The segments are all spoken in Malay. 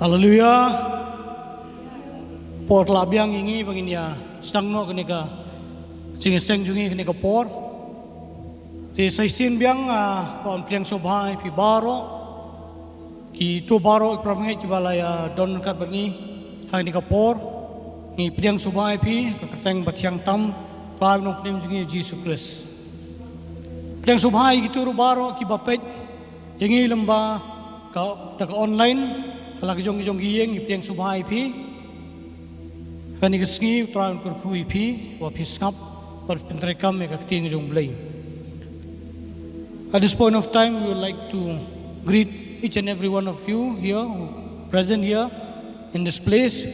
Haleluya. Por labiang ingi bangin ya sedang no kene ka sing jungi kene ka por. Ti saisin biang pon pliang sobhai pi baro ki tu baro pramngai ki balaya don kat bangi hai ni ka por ni pliang sobhai pi ka kerteng batyang tam pa no plim jungi Jesus Christ. Pliang sobhai ki tu baro ki bapet yangi lamba ka online Kalau kijong giyeng ipeng subhay pi, kani kesngi tran kurkui pi, wapis ngap, perpentrekam ya kakting kijong blame. At this point of time, we would like to greet each and every one of you here, present here in this place,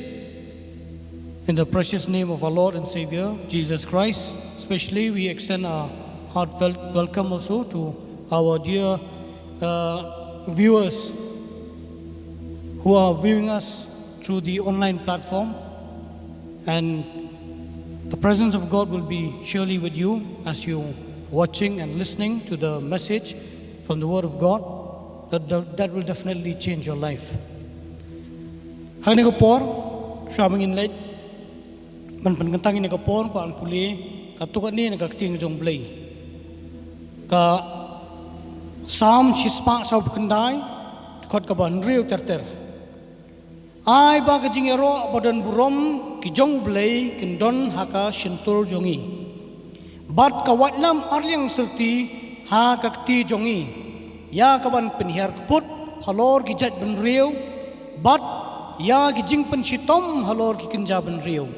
in the precious name of our Lord and Savior Jesus Christ. Especially, we extend our heartfelt welcome also to our dear viewers who are viewing us through the online platform, and the presence of God will be surely with you as you watching and listening to the message from the Word of God. That will definitely change your life. Hang ni kapor, shaming in late, man penkentang ini kapor, ko an puli, katukan ni nagkakiting jong blay. Ka Psalm shispa sa kendai, kot kaban riu terter. Ai ba ka jingero badan burom ki jong blay kendon haka shentur jongi. Bat ka watlam arliang serti ha kakti jongi. Ya kaban penihar keput halor ki jat ben riu. Bat ya ki jing pen shitom halor ki kenja ben riu.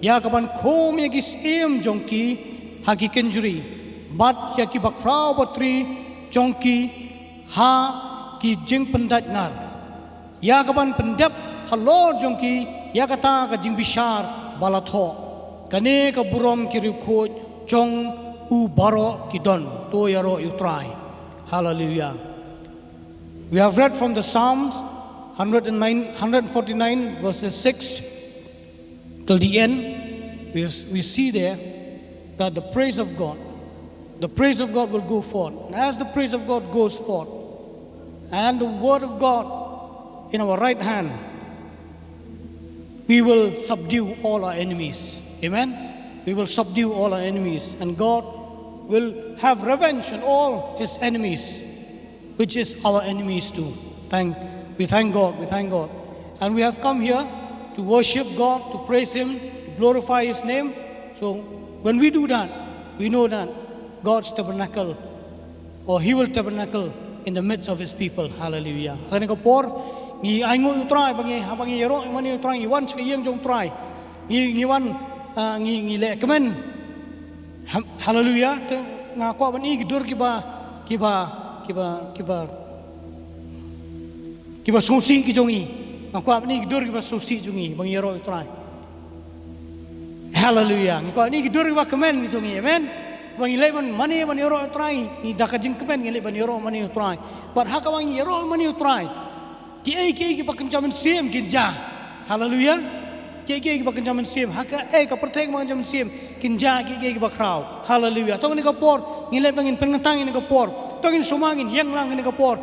Ya kaban khom ya ki sem jongki ha ki kenjuri. Bat ya ki bakrao batri jongki ha ki jing pendat nar. Ya kaban pendap halor jongki ya kata ka jing bishar balatho kane ka burom ki rikho jong u baro ki don to yaro you try. Hallelujah. We have read from the Psalms 149 verses 6 till the end. We see there that the praise of God will go forth. And as the praise of God goes forth and the word of God in our right hand, we will subdue all our enemies. Amen? We will subdue all our enemies. And God will have revenge on all His enemies, which is our enemies too. We thank God. And we have come here to worship God, to praise Him, to glorify His name. So when we do that, we know that God's tabernacle, or He will tabernacle in the midst of His people. Hallelujah. Ni aingo utrai bangi yero mani utrai iwan sekayeng jong utrai ni wan ni le kemen haleluya te ngako bani gidur kiba susi ki jongi ngako bani gidur kiba susi jongi bangi yero utrai haleluya ngako ni gidur kiba kemen ki jongi amen bangi le mani yero utrai ni dakajing kemen ni le bani yero mani utrai but haka bangi yero mani utrai ki pakencaman sim kinja. Haleluya. Ki pakencaman sim haka ka pertek pakencaman sim kinja ki bakrau. Haleluya. Tong ni kapor ngilep bangin pengentang ni kapor. Tongin sumangin yang lang ni kapor.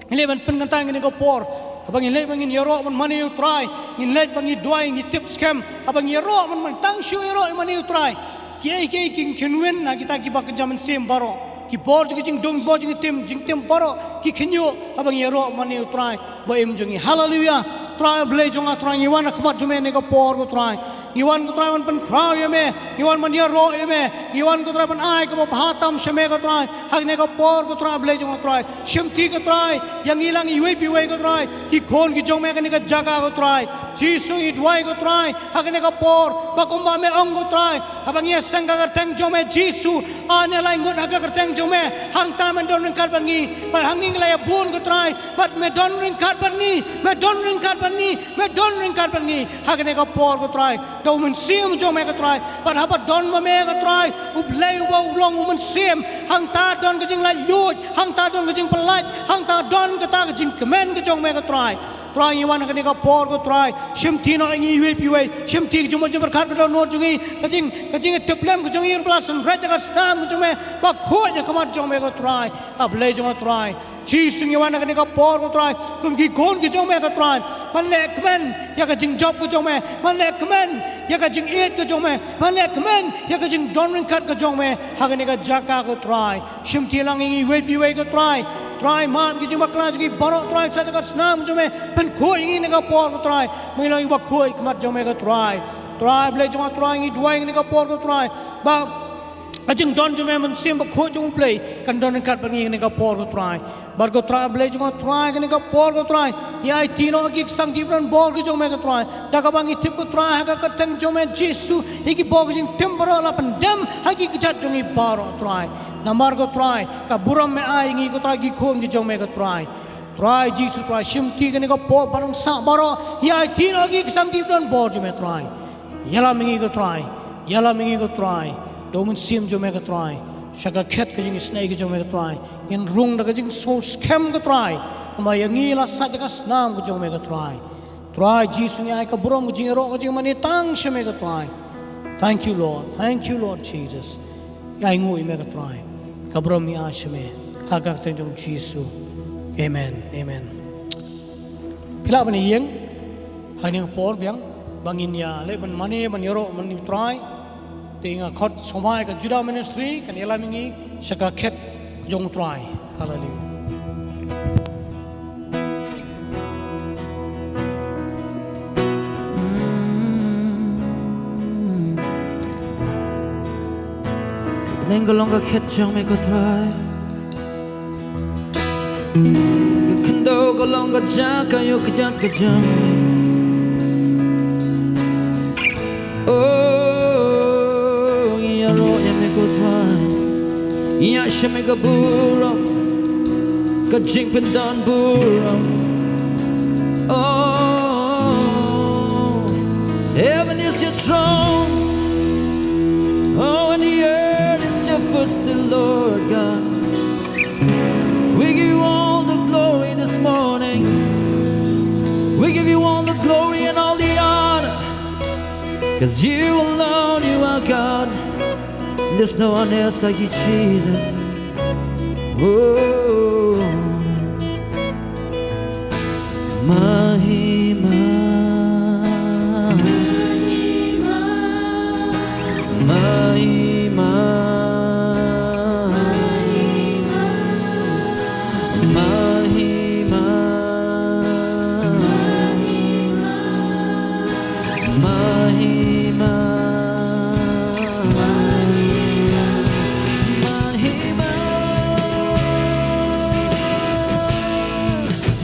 Ngilep ban pengentang ni kapor. Abang ngilep bangin yero man mani utrai. Ngilep bangin duai ngi tip scam. Abang yero man tang shu yero mani utrai. Ki king kinwen na kita ki pakencaman sim baro. Ki bor jing dong bor jing tim baro ki kinyo abang yero mani utrai baim jongi. Haleluya. Try blay jonga try ngiwan akhmat jume ne ko por ko try ngiwan ko try man pen krau yeme ngiwan man yero yeme ngiwan ko try man ai ko bhatam shame ko try hak ne ko por ko try blay jonga try shimti ko try yang ilang iwe biwe ko try ki khon ki jong me ka ne ka jaga ko try jisu i dwai ko try hak ne ko por bakumba me ong ko try abang ye sanga ka teng jong me jisu ane lai ngot hak ka teng jong me hang ta man don ring kar ban ngi par hang ngi lai bun ko try but me don ring kar ban ngi me don ring kar me don ring kar ban ngi hak ne ko por ko try do men sim jong me ko try but haba don me ko try up lei u long men sim hang ta don ko jing lai lut hang ta don ko jing pelat hang ta don ko ta ko jing kemen ko jong me ko try trai iwan ka ni ka por ko trai shim thi no ngi we pi we shim thi jumo jumo khat ka no jungi kajing teplem ko jungi blasan red ka stam ko jume ba kho ya kamar jume ko trai ab le jumo trai chi sing iwan ka ni ka por ko trai kum ki kon ki jume ka trai man le kmen ya ka jing job ko jume man le kmen ya ka jing eat ko jume man le kmen ya ka jing don kat ko jume ha ka ni ka jaka ko trai shim thi lang ngi we pi we ko try man ki jima klas ki baro try sa ka snam jome pen khoi ngi ne ka por ko try mai lo ba khoi kmat jome ka try ble joma try ngi duai ngi ka por ko try ba ajeng don jome man sim ba khoi jong play kan don kat ba ngi ne ka por ko try bar ko try ble joma try ngi ka por ko try ya ai tino ki sang ti bran bor ki jome ka try da ka bangi tip ko try ha ka teng jome jesu iki bor jing timbro la pandem ha ki chat jongi baro try namar ko try ka buram me ai ngi ko try ki khom ki jong me ko try jisu try shim ti ka ni ko po barang sa baro ya ai tino ki sang ti bran bor jome try yala mingi ko try domun sim jome ko try shaka khet ka jing snake ka jome ko try in rung da ka jing so scam ko try ma yangi la sa ka snam ko jome ko try jisu ngi ai ka buram ko jing ro ko jing mani tang shame ko try thank you lord Jesus ya ngui me ka try ka buram mi a shame ha ka teng jong jisu amen pila bani yeng hani por biang bangin ya le ban mani ban yoro man try tinga khot somai ka juda ministry kan ela mingi shaka khet jong try hallelujah Nengalonga khet jong me ko try kendo galonga jaka yo ka jong oh ya ro ya me ko try ya shame ka buram ka jing pendan buram oh heaven is your throne oh and the earth is your footstool, Lord God. We give you all the glory this morning. We give you all the glory and all the honor, 'cause you alone, you are God. There's no one else like you, Jesus. Oh, Mahima, Mahima, Mahima, Mahima, Mahima,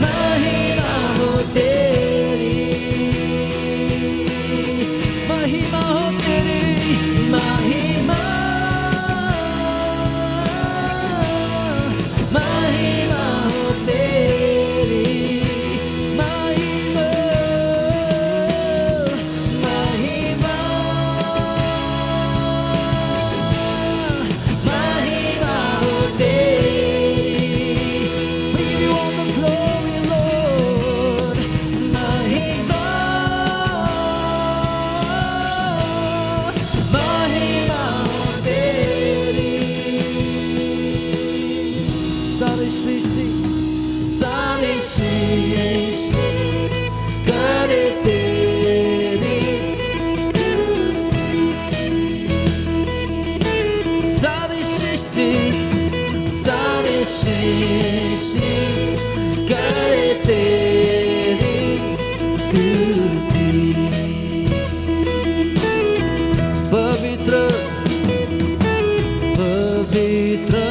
Mahima ho teri, Mahima ho teri, Mahima, Mahima ho teri, Mahima, Mahima, Mahima ho teri. We give you all the glory, Lord. Mahima, Mahima ho teri. Sare Srishti, Sare Srishti, Kare teri Sare Srishti, Sare Srishti, Kare teri stuti. Pavitra, Pavitra,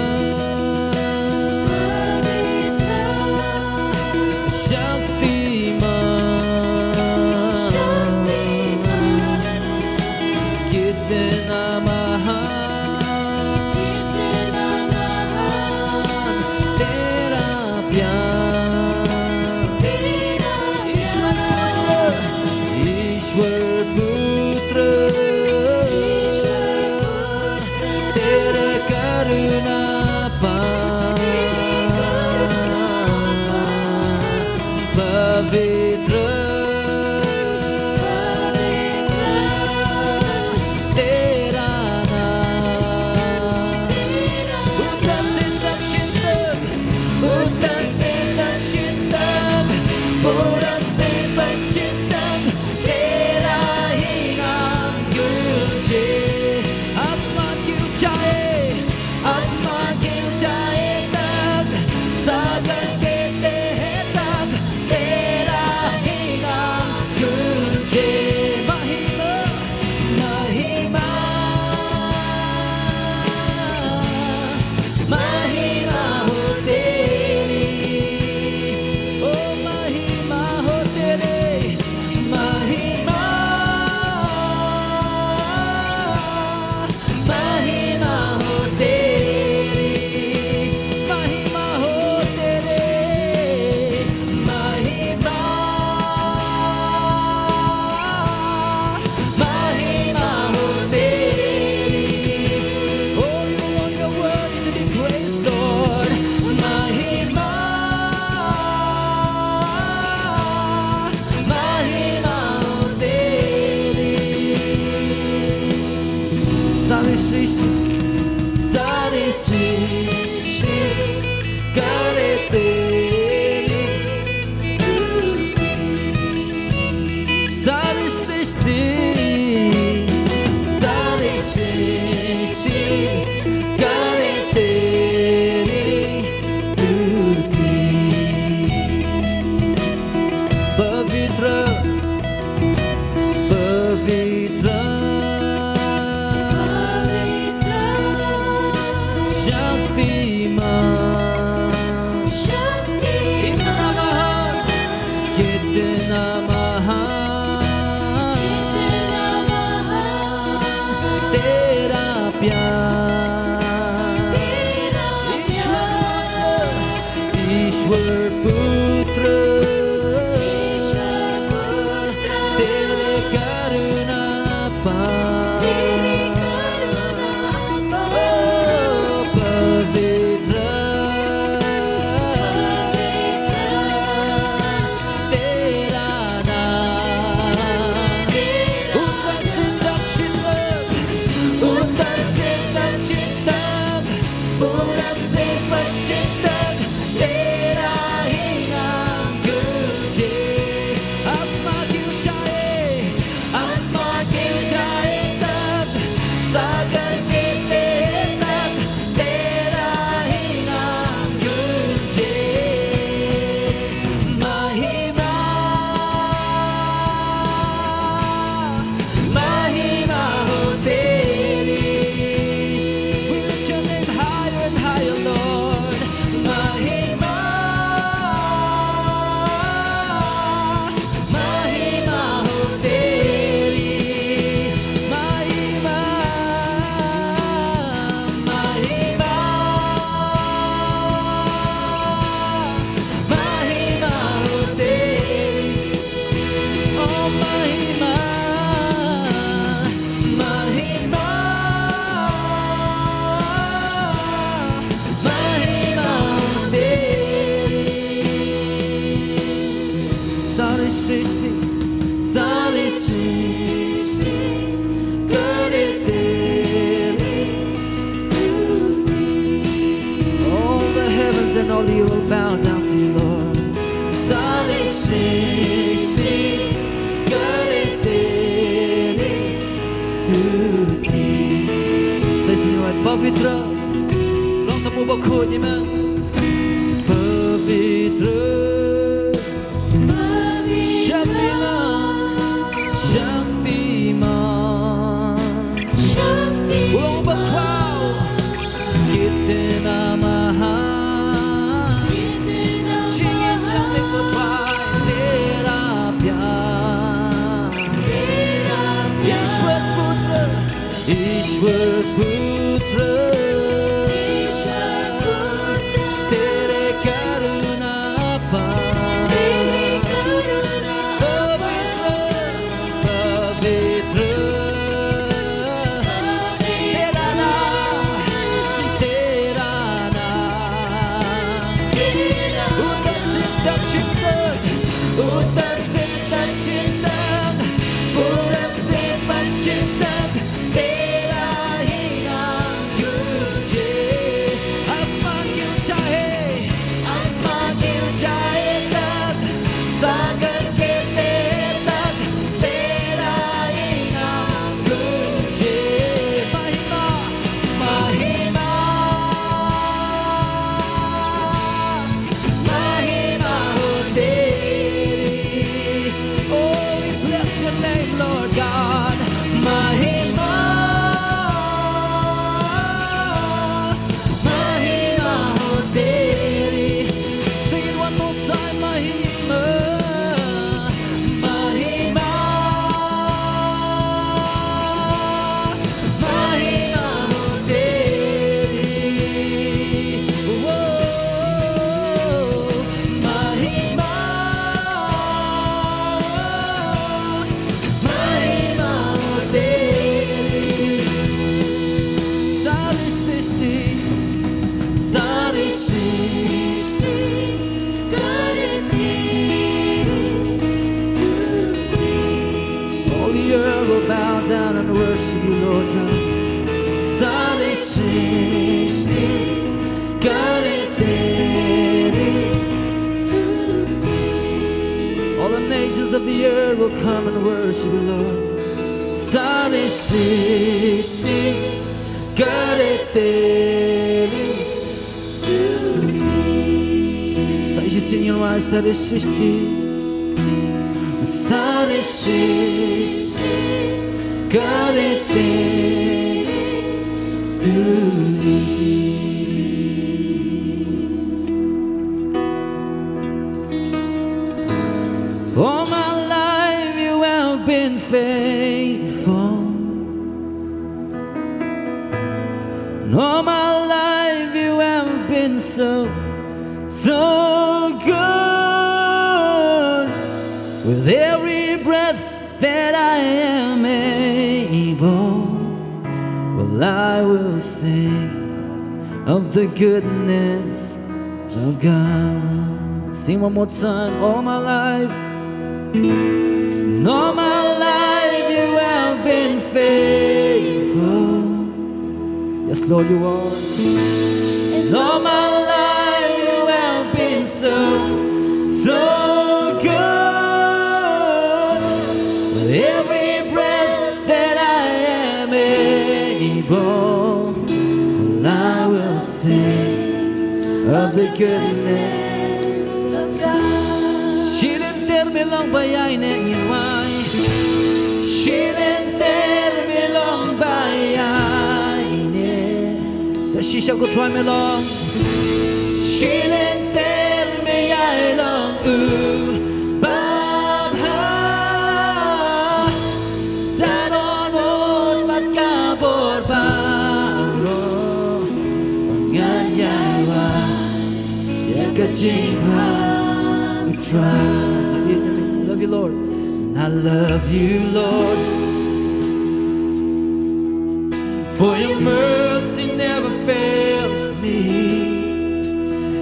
Kitna mahan tera pyar, Ishwar Putra, Tera karuna pa पवित्र तेरा नाम उत्तर से दक्षिण तक पूरब से पश्चिम तक तेरा ही नाम गूंजे आसमान की ऊंचाई तक सागर के तह तक तेरा ही नाम गूंजे महिमा महिमा महिमा हो तेरी ओ महिमा हो तेरे महिमा महिमा हो तेरी महिमा हो तेरे महिमा महिमा हो तेरी Oh you want your word to be praised Lord महिमा महिमा हो तेरी सारी सृष्टि करे तेरी सारी सृष्टि करे तेरी स्तुति पवित्र पवित्र शक्तिमान कितना महान तेरा प्यार ईश्वर पुत्र तेरे करुणा पार पवित्र तेरा नाम उत्तर से दक्षिण तक पूरब से पश्चिम तक तेरा ही नाम गूंजे आसमान की ऊंचाई तक सागर के तह तक तेरा ही नाम गूंजे महिमा महिमा हो तेरी We lift your name higher and higher Lord महिमा महिमा हो तेरी महिमा महिमा महिमा हो तेरी ओ महिमा महिमा महिमा हो तेरी सारी सृष्टि करे तेरी स्तुति All the heavens and all the earth bow down to you Lord सारी सृष्टि करे तेरी स्तुति Say Señor पवित्र Lord temu berkutnya पवित्र शक्तिमान उड़ो बखाओ कितना महान जिए जाने को पाए तेरा प्यार ईश्वर पुत्र तेरे करुणा पार पवित्र तेरा नाम उत्तर से दक्षिण तक worship you, Lord God. Sare Shishti Kariteri Stuti. All the nations of the earth will come and worship you, Lord. Sare Shishti Kariteri Stuti. Sai Shishti Sare Shishti Sare Shishti Karete Stuti. All my life you have been faithful. And all my life you have been so good. With every breath that I am able, well, I will sing of the goodness of God. Sing one more time. All my life, and all my life you have been faithful. Yes, Lord, you are. And all my life you have been so good. Every breath that I am able, well, I will sing of the goodness of God. Shilenter long bayay na iway. Shilenter long bayay ne. The shisha go try me long. Shilenter bayay long we try. Love you, Lord. And I love you, Lord. For your mercy never fails me.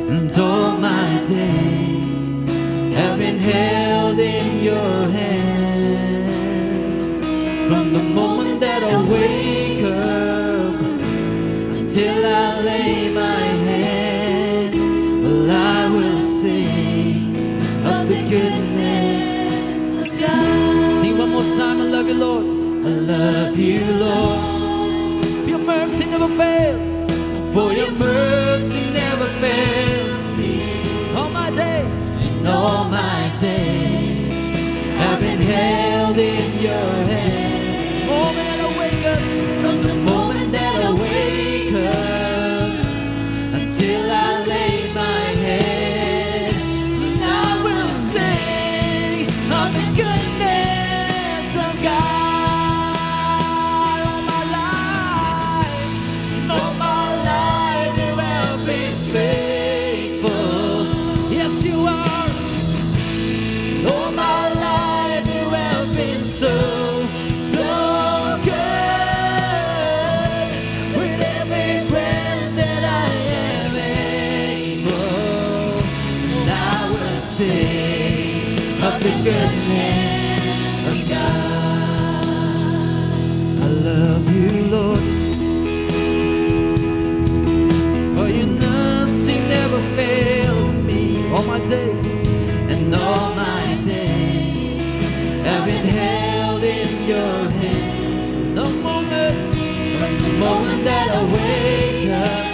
And all my days have been held in your hands. From the moment that I wake up until I lay my head, I will sing of the goodness of God. Sing one more time. I love you, Lord. I love you, Lord. For your mercy never fails. For your mercy never fails me. All my days, and all my days have been held in your hand. Moment that I wake up, from the moment that I wake up until I lay my head, and I will sing of the goodness of God. All my life you have been faithful. Yes, you are. All my life you have been so of the goodness of God. I love you, Lord. For your mercy never fails me. All my days and all my days have been held in your hand. The moment, from the moment that I wake up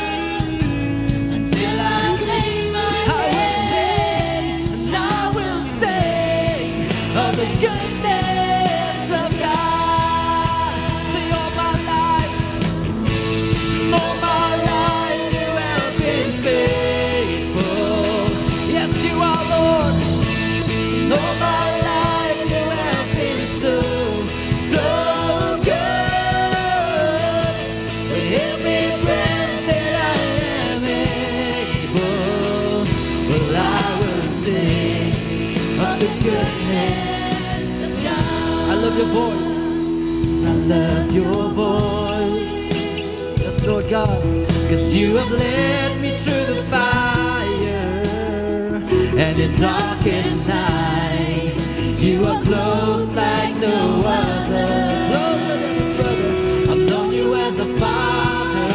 until I lay my head, and I will sing of the goodness of God. Sing all my life, all my life you have been faithful. Yes, you are, Lord. All my life you have been so, so good. With every breath that I am able, well, I will sing of the goodness of God. I love your voice. I love your voice. Yes, Lord God, 'cause you have led me through the fire and in darkest night. You are close like no other. Closer than a brother. I've known you as a father.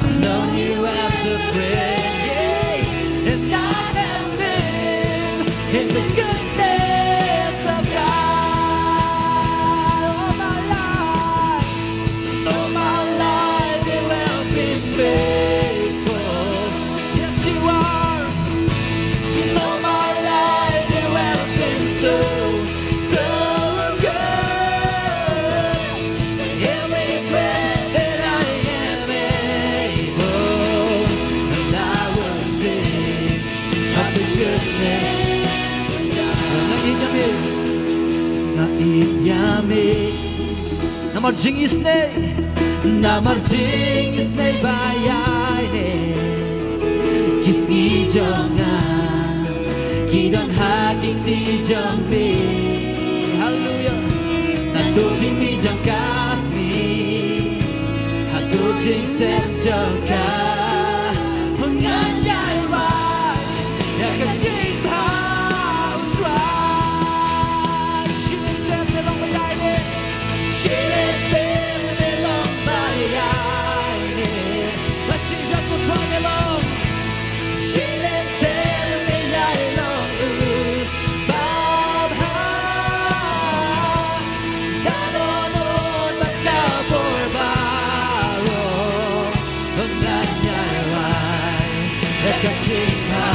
I've known you as a friend. Yeah. And I have lived in the goodness of God. All my life you have been faithful. Yes, you are. All my life you have been so, so good. Every breath that I am able, and I will sing of the goodness of God. Naiyamig Namarjing isnay bayay ne Kisgi jonga Kidan haking ti jong mi Hallelujah Nandojing mi jong kasi Hadojing sen jong ka Mengan yai wai Yakajing pao try Shilin dem ne long bayay ne Shilin dem ne long bayay ne Lashing jang ko try ne long Shilin dem ne yai long Bab ha Danonon magkapor baro Hanggang yai wai Yakajing ha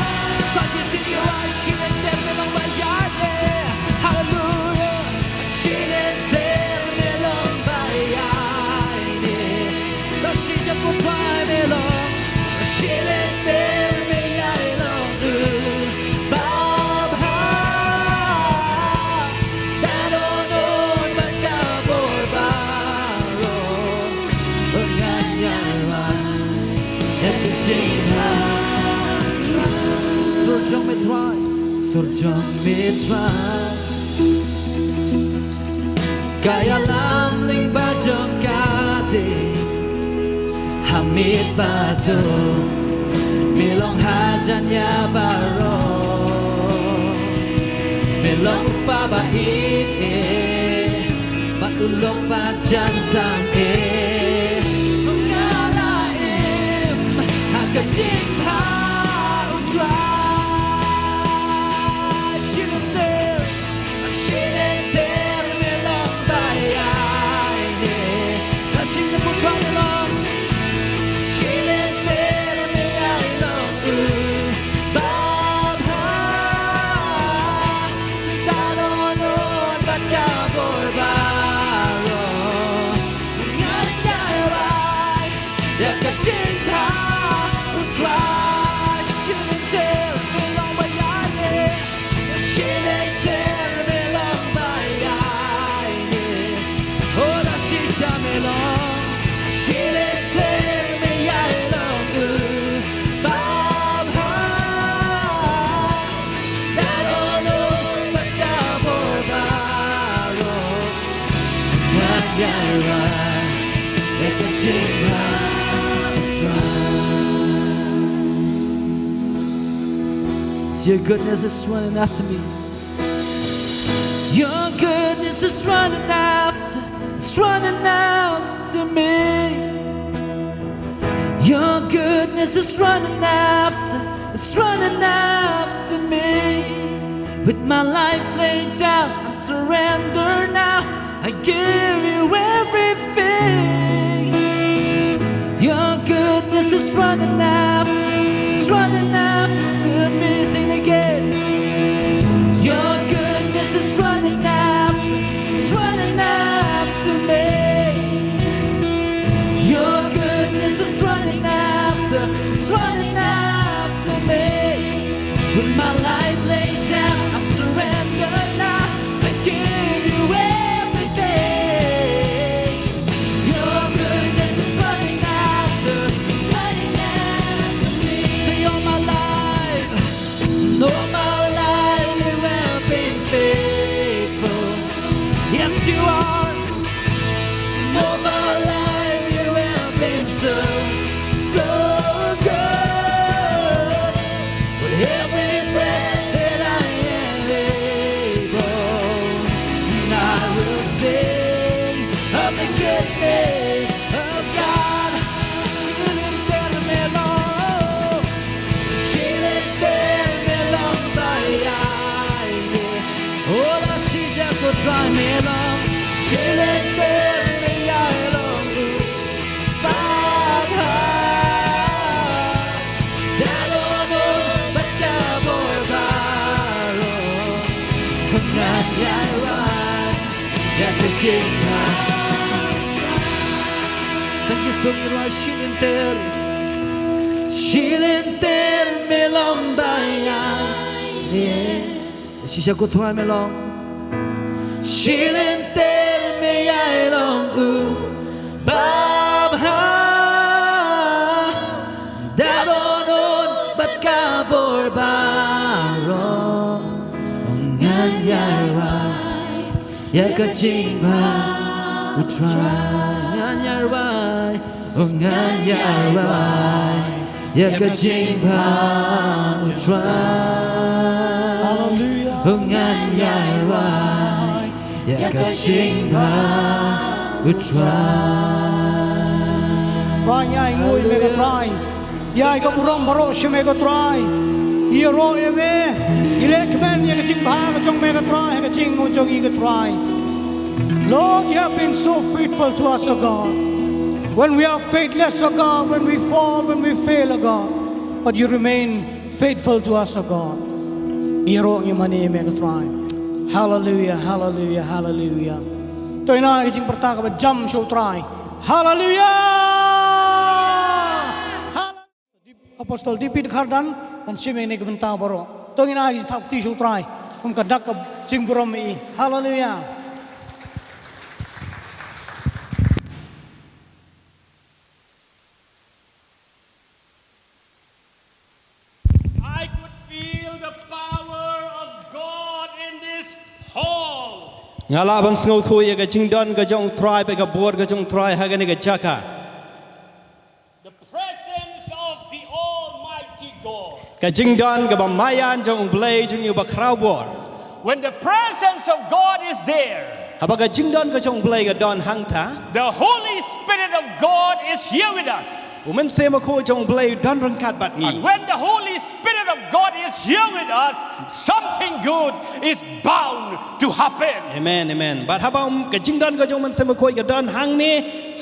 Sajin si wai Shilin dem ne long bayay ne Hallelujah Shilin dem ne long bayay ne Lashing jang ko try ne long Shilin dem ne yai long Bab ha Danonon magkapor baro Hanggang yai wai Yakajing ha Surjong me try Kaya lam ling bajong kate Hamid bado Milong hajan ya baro Milong pabait Patulong pa jantang Mengalaim Hakajing ha utray Shilin milong bayay ne Lashing na putray ne long Shilin me yai long Bab ha Danonon magkapor baro Ngan yai wai Yakajing ha utray Shilin milong bayay ne Shilin milong bayay ne Oh, la shisha melong Shilin me yai long Bab ha Danonon magkapor baro Ngan yai wai Yakajing ha utray It's your goodness that's running after me. Your goodness is running after me. Your goodness is running after me. With my life laid down, I surrender now. I give you everything. Your goodness is running after me. Sing again. Your goodness is running after me. Your goodness is running after me. With my life laid down, I'm surrendered now. I give you everything. Your goodness is running after me. Say all my life, all my life you have been faithful. Yes, you are. All my life you have been so good. With every breath that I am able, and I will sing of the goodness of God. Shilin-der-melong bayani. Oh, la shija kotrai melong. Shilin-der-melong baba. Dalono batabor baro. Ngayaiwan yakajina. Thank you so much, Shilin-der-melong bayani. Shisha kotrai melong. Shilin-der-melong baba. Dalonon batabor baro. Ngayaiwan yakajina. We try, ngayaiwan, ngayaiwan, yakajina. We try, Hallelujah. ngayaiwan, yakajina. We try. Try yai ngui mega try. Yai ka burong baro shi mega try. Iro eme ilek men ya kaching bha ka chong mega try ka ching mo chong i ka try. Lord, you have been so faithful to us, O God. When we are faithless, O God, when we fall, when we fail, O God, but you remain faithful to us, O God. Iro ni mani mega try. Hallelujah, hallelujah, hallelujah. Toy na kaching perta ka ba jam show try. Hallelujah! Apostol Dipit Kardan kan sime ne kebenta baro. Toy na kaching tak ti show try. Kum kadak ka jing buram i. Hallelujah! I could feel the power of God in this hall. Ngala ban sngau thui ga jingdon ga jong try ba ga board ga jong try ha ga ni ga jaka The presence of the Almighty God. ga jingdon ga ba mayan jong blay jong yu ba kraw board When the presence of God is there, ha ba ga jingdon ga jong blay ga don hang ta the Holy Spirit of God is here with us. umen se ma ko jong blay don rang kat bat And ni when the Holy Spirit of God is here with us, something good is bound to happen. amen amen but ha ba ga jingdon ga jong man se ma ko ga don hang ni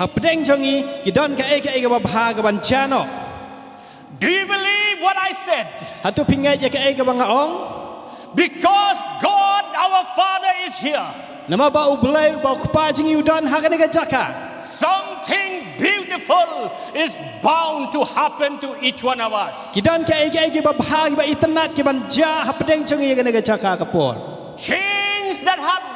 ha pdeng jong i gi don ka e ga ba bha ga ban chano Do you believe what I said? ha tu pingai ya ka e ga ba nga ong Because God our Father is here, nama ba u blay ba ku pa jing yu don ha ga ni ga jaka something beautiful is bound to happen to each one of us. Kidan ka ege ba bha ba itanat ki ban ja ha pdeng jong i ga ni ga jaka ka por Chains that have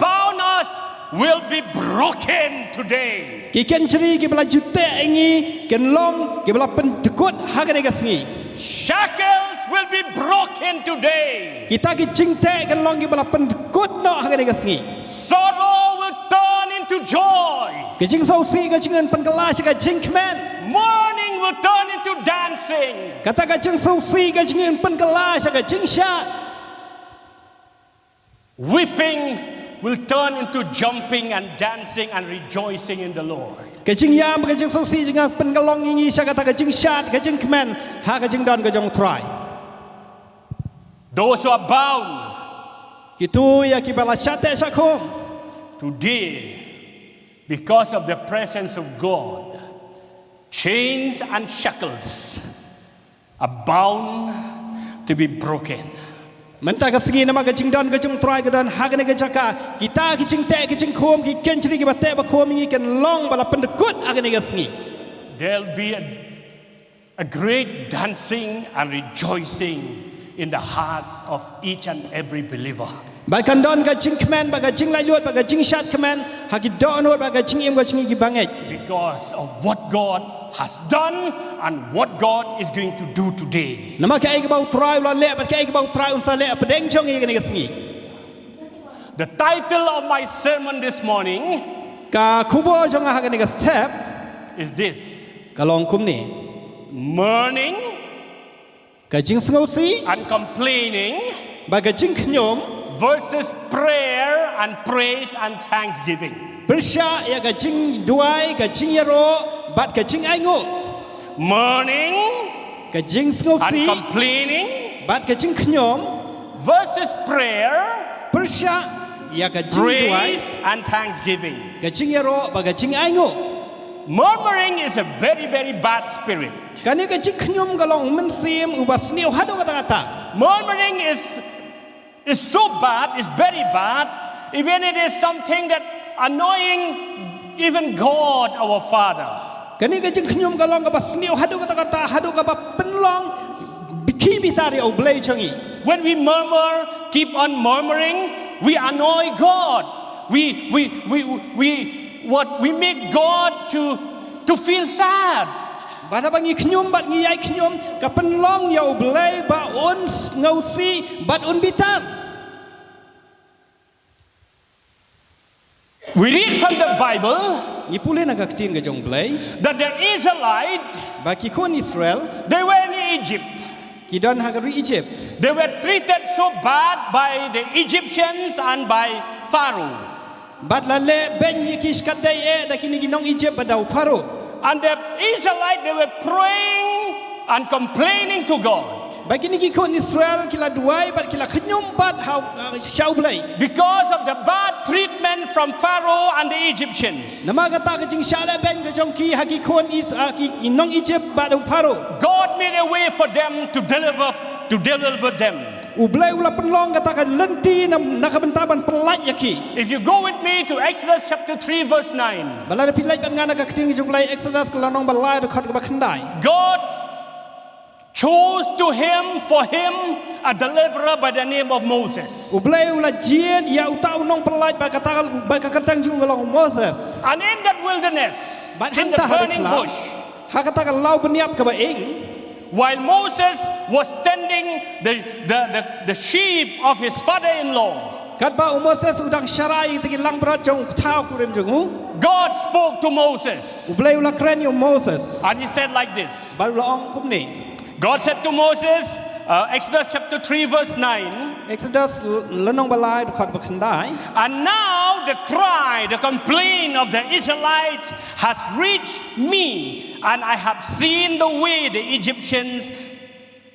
bound us will be broken today. ki ken chri ki bla jute engi ken long ki bla pen tekut ha ga ni ga sngi Shackles will be broken today. kita ki jingte ken long ki bla pen tekut no ha ga ni ga sngi Sorrow will turn into joy. ki jing sau si ga jingan pen kala si ga jing kmen Mourning will turn into dancing. kata ga jing sau si ga jingan pen kala si ga jing sha weeping will turn into jumping and dancing and rejoicing in the Lord. Cái chính yam cái chính sâu si chính pen cái long ini sa kata cái chính shat cái chính kmen ha cái chính don cái jong try. Those who are bound Kitu ya kibala shate sakom. today, because of the presence of God, chains and shackles are bound to be broken. Menta ka singi nama ka jing don ka jong try ka don ha ka ne ka jaka kita ki jing te ki jing khom ki ken chri ki bate ba khom ngi ken long bala pendekut ha ka ne ka singi. There'll be a great dancing and rejoicing in the hearts of each and every believer. Ba kan don ka jing kmen ba ka jing lai lot ba ka jing shat kmen ha ki don not ba ka jing em ka jing ki bangai. Because of what God has done and what God is going to do today. Nama ka ai ka ba try la le ba ka ai ka ba try un sa le pedeng chong ngi ka ne ka singi. The title of my sermon this morning Ka kubo jong ha ka ne ka step is this: ka long kum ni. mourning Ka jing sngo si and complaining ba ka jing knyom versus prayer and praise and thanksgiving. Persya ya ka jing duai ka jing yaro bat ka jing ai ngo. Mourning Ka jing sngo and si complaining bat ka jing knyom versus prayer, Persya ya ka jing duai praise and thanksgiving. ka jing yaro ba ka jing ai ngo. Murmuring is a very, very bad spirit. Kani ka jing knyom ka long men sim ubas niu hado ka ta. Murmuring is so bad, is very bad, even it is something that annoying even God our Father. Kani ka jing knyom ka long ka bas niu hado ka ta hado ka ba penlong biki bitari au blai changi. When we murmur, keep on murmuring, we annoy God. We make God to feel sad. Bada bangi knyom bat ngi ai knyom ka penlong ya au blai ba un ngau si bat un bitar. We read from the Bible Ni pulih nak kecil ke jong blai that the Israelites, ba ki kon Israel they were in Egypt. ki don ha ri Egypt. They were treated so bad by the Egyptians and by Pharaoh. Bat la le ben yi ki skat dai e da kini ki nong Egypt ba dau Pharaoh. And the Israelites, they were praying and complaining to God Ba kini ki kon Israel kila duai bat kila knyom bat ha shau blai. because of the bad treatment from Pharaoh and the Egyptians. Nama kata ke jing shala ben ke jong ki ha ki kon is ki nong Egypt ba dau Pharaoh. God made a way for them to deliver them. U blai ula penlong kata ka lenti na ka bentaban pelat yaki. If you go with me to Exodus chapter 3 verse 9, Bala pilai ban ngana ka kecil ki jong blai Exodus kala nong balai de khat ka ba khandai. God chose for him a deliverer by the name of Moses. U blai ula jien ya utau nong pelat ba ka katang jung long Moses. And in that wilderness, But in the hanta burning hari bush, ha kata ka lau beniap ka ba ing. while Moses was tending the sheep of his father-in-law, Kat ba Moses udang syarai tegi lang berat jong tau kurem jong God spoke to Moses. u blai ula kren yo Moses. And he said like this. Ba ula ong kum ni. God said to Moses, Exodus chapter 3 verse 9, Exodus lenong balai de khat ba khandai. and now the cry, the complaint of the Israelites has reached me, and I have seen the way the Egyptians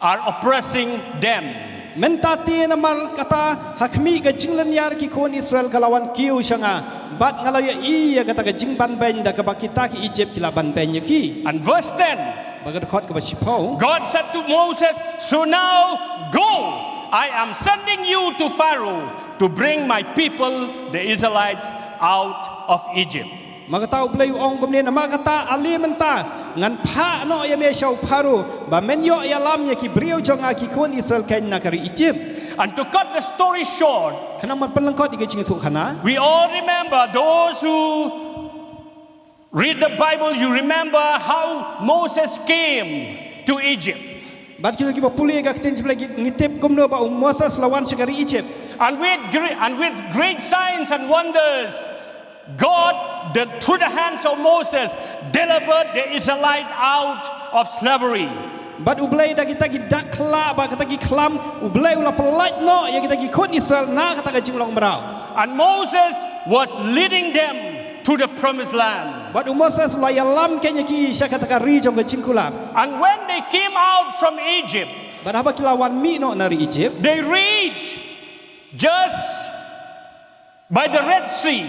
are oppressing them. Mentati namal kata hakmi ka jinglan yar ki kon Israel kalawan kiu shanga bat ngalaya iya kata ka jingban ben da ka bakita ki Egypt kila ban ben ki And verse 10, bagat khot ka ba shipau. God said to Moses, so now go, I am sending you to Pharaoh to bring my people, the Israelites, out of Egypt. Magata ublay ong gumni na magata ali menta ngan pha no ya me shau Pharaoh ba men yo ya lam ya ki brio jonga ki kon Israel ken na kari Egypt. And to cut the story short, Kana man penlengkot di jing tu khana. we all remember, those who read the Bible, you remember how Moses came to Egypt. Bat ki ba puli ka tin lagi ngitip kumno ba Moses lawan sekari Egypt. And with great signs and wonders, God, through the hands of Moses, delivered the Israelites out of slavery. Bat ublay dah kita dak kla ba kita klam ublay ula pelaj no ya kita kon Israel na kata ka jinglong merau. And Moses was leading them to the promised land. Bat Moses ula yalam kenya ki sya kata ka ri jong ka jingkulam. And when they came out from Egypt, Bat haba kilawan mi no nari Egypt. they reached just by the Red Sea.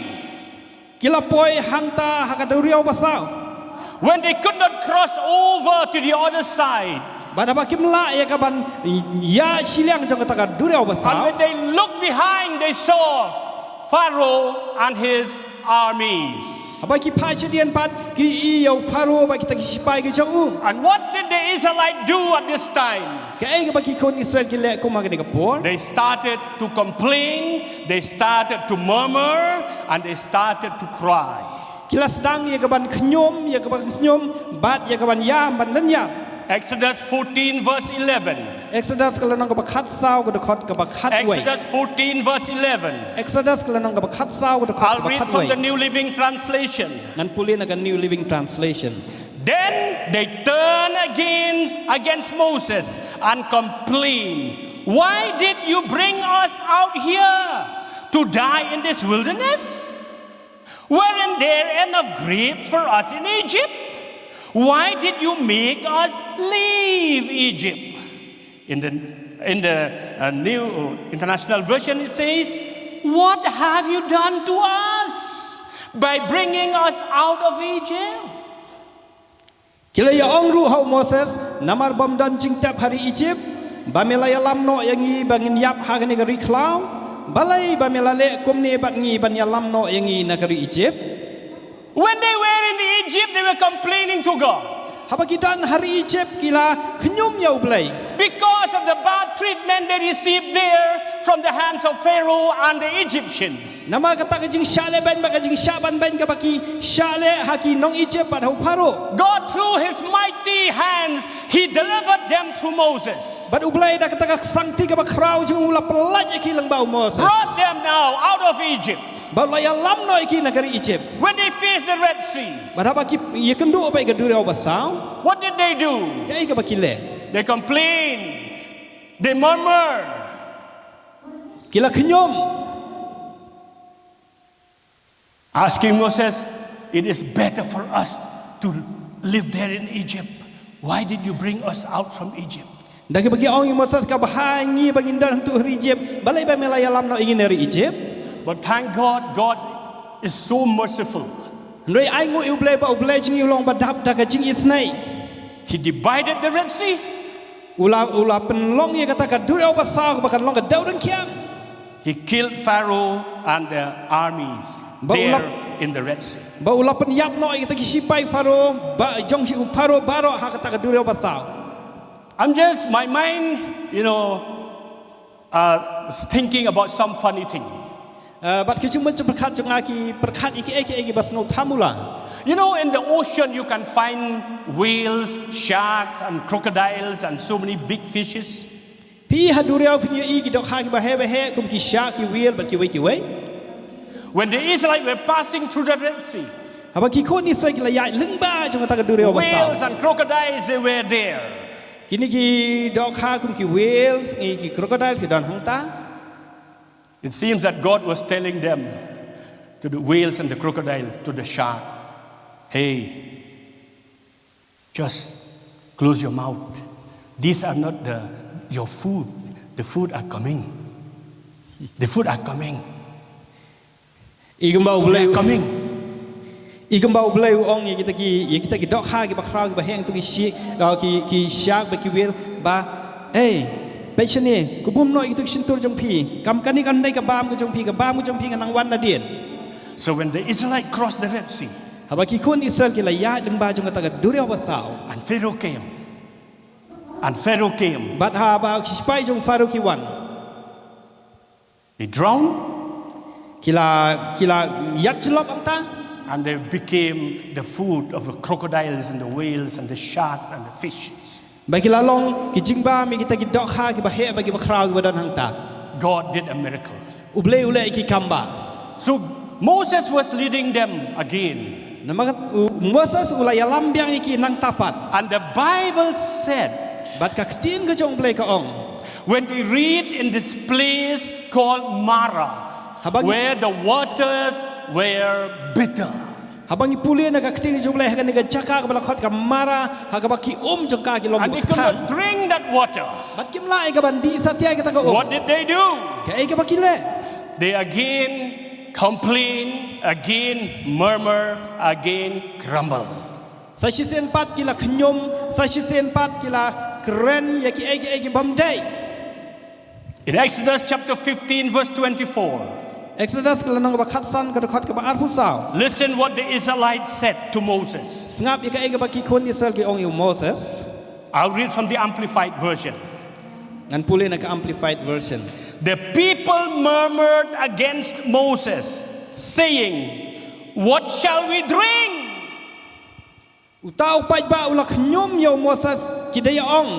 Kila poi hangta hakata riau basau. When they could not cross over to the other side. Bat haba kimla ya kaban ya siliang jong kata ka riau And basau. when they looked behind, they saw Pharaoh and his armies. Haba ki pai chedian pat ki I yau paro ba kita ki sipai ki jong u. And what did the Israelites do at this time? Ka ai ka ba ki kon Israel ki le ko ma ka por. They started to complain, they started to murmur, and they started to cry. Kila sedang ya kaban knyom bat ya kaban yam ban lenya. Exodus 14 verse 11. Exodus kalau nang ka khat sao ka khot ka khat way. Exodus 14 verse 11. Exodus kalau nang ka khat sao ka I'll khot ka read khat from the way. New Living Translation. Nan pulin na New Living Translation. Then they turned against Moses and complained, "Why did you bring us out here to die in this wilderness? Weren't there enough grapes for us in Egypt? Why did you make us leave Egypt?" In the New International Version it says, "What have you done to us by bringing us out of Egypt?" Kila ya ongru hau Moses namar bom dan jingtap hari Egypt. Bamelaya lamno yang i bangin yap hagani gari klau. Balai bamelale kumni bat ngi ban ya lamno yang i nagari Egypt. When they were in Egypt, they were complaining to God Haba kitan hari Egypt kila knyum ya ublay. because of the bad treatment they received there from the hands of Pharaoh and the Egyptians. Nama kata ka jing syale ben ba ka jing syaban ben ka baki syale haki nong Egypt pat hau paro. God, through his mighty hands, he delivered them through Moses, Bat ublay da kata ka sangti ka bakrau jung ula pelaj ki lang bau Moses. brought them now out of Egypt. Ba la ya lamno ki nagari Egypt. When they faced the Red Sea, Bat haba ki ye kendu ba ka durau basau. what did they do? Kai ka baki le. They complained, they murmured. Kila knyum Asking Moses, "It is better for us to live there in Egypt. Why did you bring us out from Egypt?" da ka bagi ong Moses ka bahangi bangin dan tu hari Egypt. Balai ba melaya lamno ingin dari Egypt. But thank God, God is so merciful. Ndoi ai ngo ublay ba ublay jing ulong ba dap da ka jing isnai. He divided the Red Sea. Ula penlong ye kata ka durau basau ka bakan long ka daud kiam. He killed Pharaoh and the armies Ba there ulap- in the Red Sea. Ba ula pen yap no kita ki sipai faro ba jong si faro baro ha kata ka durau basau. My mind, was thinking about some funny thing. Bat ki jung men perkat jong aki perkat iki bas ngau tamula. In the ocean you can find whales, sharks, and crocodiles, and so many big fishes. Pi ha durau punya iki dok ha ki ba he kum ki shark ki whale bat ki wei. When the Israelites were passing through the Red Sea, Haba ki ko ni sai ki la ya leng ba jong kata ka durau basau. whales and crocodiles, they were there. Kini ki dok ha kum ki whales ngi ki crocodile si dan hangta. It seems that God was telling them, to the whales and the crocodiles, to the shark, "Hey, just close your mouth. These are not your food. The food are coming. The food are coming. Igam ba They ublay are coming." Igam ba ublay ong ye kita ki dok ha ki ba krau ki ba heng tu ki shi ki shark ba ki whale baไปชนีกูบุ้มน้อยอีกทุกชิ้นตัวจงพีกำกันนี่กันได้กับบามกูจงพีกับบามกูจงพีกันนางวันนาเดียน So when the Israelites crossed the Red Sea, หากคนอิสราเอลกิลายาดึงบาจงกตะกัดดูเรียวภาษา and Pharaoh came, บัดฮาบาคิสไปจงฟาโรกิวัน they drowned, กิลายัดจลบอังตา and they became the food of the crocodiles and the whales and the sharks and the fishes. บากิลาลงกิจิงบามีกิตะกิดอกฮากิบาเฮบากิบาคราวกิบาดันหังตา God did a miracle. อุเบลอุเลกิคัมบา So Moses was leading them again. นมักมัวซัสอุลายลัมเบียงอีกีนังตาปัด And the Bible said Bat ka ketin ka jong blai ka ong. When we read in this place called Mara, Habang- where the waters were bitter. Habang ipuli na ka ketin jong blai hagan ni ka jaka ka balakot ka mara hagabaki jong ka ki lom And they could kan. not drink that water. Bat kim lai ka bandi satya ka ta ka ong. What did they do? Ka ai ka bakile. They again complain, again murmur, again grumble. Sa shisen pat kila khnyom, sa shisen pat kila keren ya ki ai ki bamdai. In Exodus chapter 15 verse 24, Exodus kala nang ba khatsan ka khot ka ba arhu saw. listen what the Israelites said to Moses. Ngap ya ka ai ka baki kon Israel ki ong yu Moses. I'll read from the Amplified Version. Ngan puli na ka amplified version. The people murmured against Moses, saying, "What shall we drink?" Utau pai ba ulak nyom yo Moses kidaya ong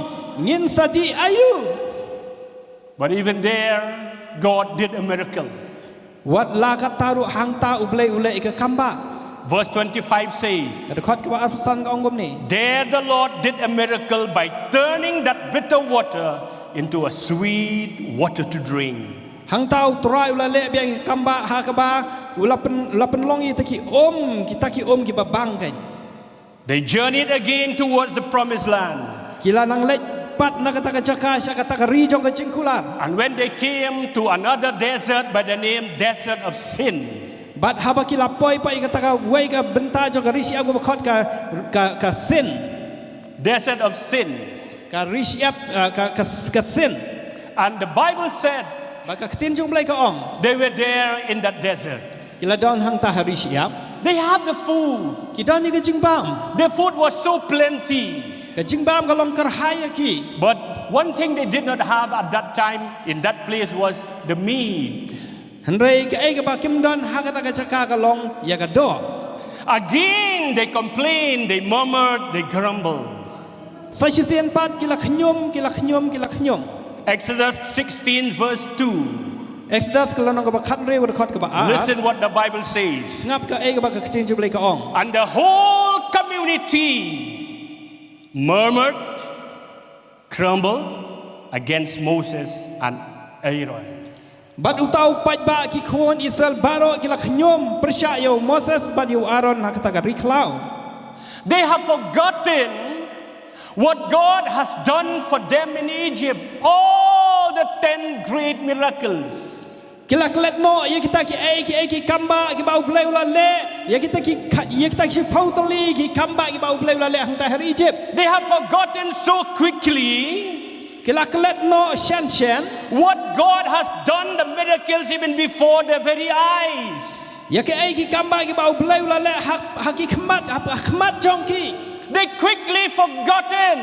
ngin sadi ayu. But even there, God did a miracle. Wat la ka taru hang ta ublai ulai ka kamba. Verse 25 says, Ka khot ka ba arsan ka ong gom ni. there the Lord did a miracle by turning that bitter water into a sweet water to drink. Hang tau trai ulale biang kamba ha ka ba ulapen longi taki kita ki ki babang kan. They journeyed again towards the promised land. Kila nang lek pat na kata ka jaka sya kata ka rijong ka cingkulan. And when they came to another desert by the name Desert of Sin, Bat haba kila poi pa kata ka wei ka benta jo ka risi aku khot ka sin. Desert of Sin. Ka risi ka sin. And the Bible said Baka ketin jong blai ka ong. they were there in that desert. Kila daun hang ta hari siap. They had the food. Kita ni ka jingbam. The food was so plenty. Ka jingbam ka long karhaya ki. But one thing they did not have at that time in that place was the meat. Henrei ka ai ka ba kim don ha kata ka jaka ka long ya ka do. Again, they complained, they murmured, they grumbled. Sa sisen pat kila khnyom. Exodus 16 verse 2. Exodus kalau nang ka ba khat re wa khot ka ba a. Listen what the Bible says. Ngap ka ai ka ba ka ketin jong blai ka ong. And the whole community murmured, grumbled against Moses and Aaron. Bat utau pai ba ki khon Israel baro kila khnyom persya yo Moses ba yo Aaron ha kata ka riklau. They have forgotten what God has done for them in Egypt. All the 10 great miracles. Kila klet no ya kita ki kamba ki bau blai ula le ya kita ki pautali ki kamba ki bau blai ula le hang ta hari Egypt. They have forgotten so quickly Kila klet no shan what God has done, the miracles even before their very eyes. ya ki kamba ki bau blai ula le hak ki khmat jong ki They quickly forgotten.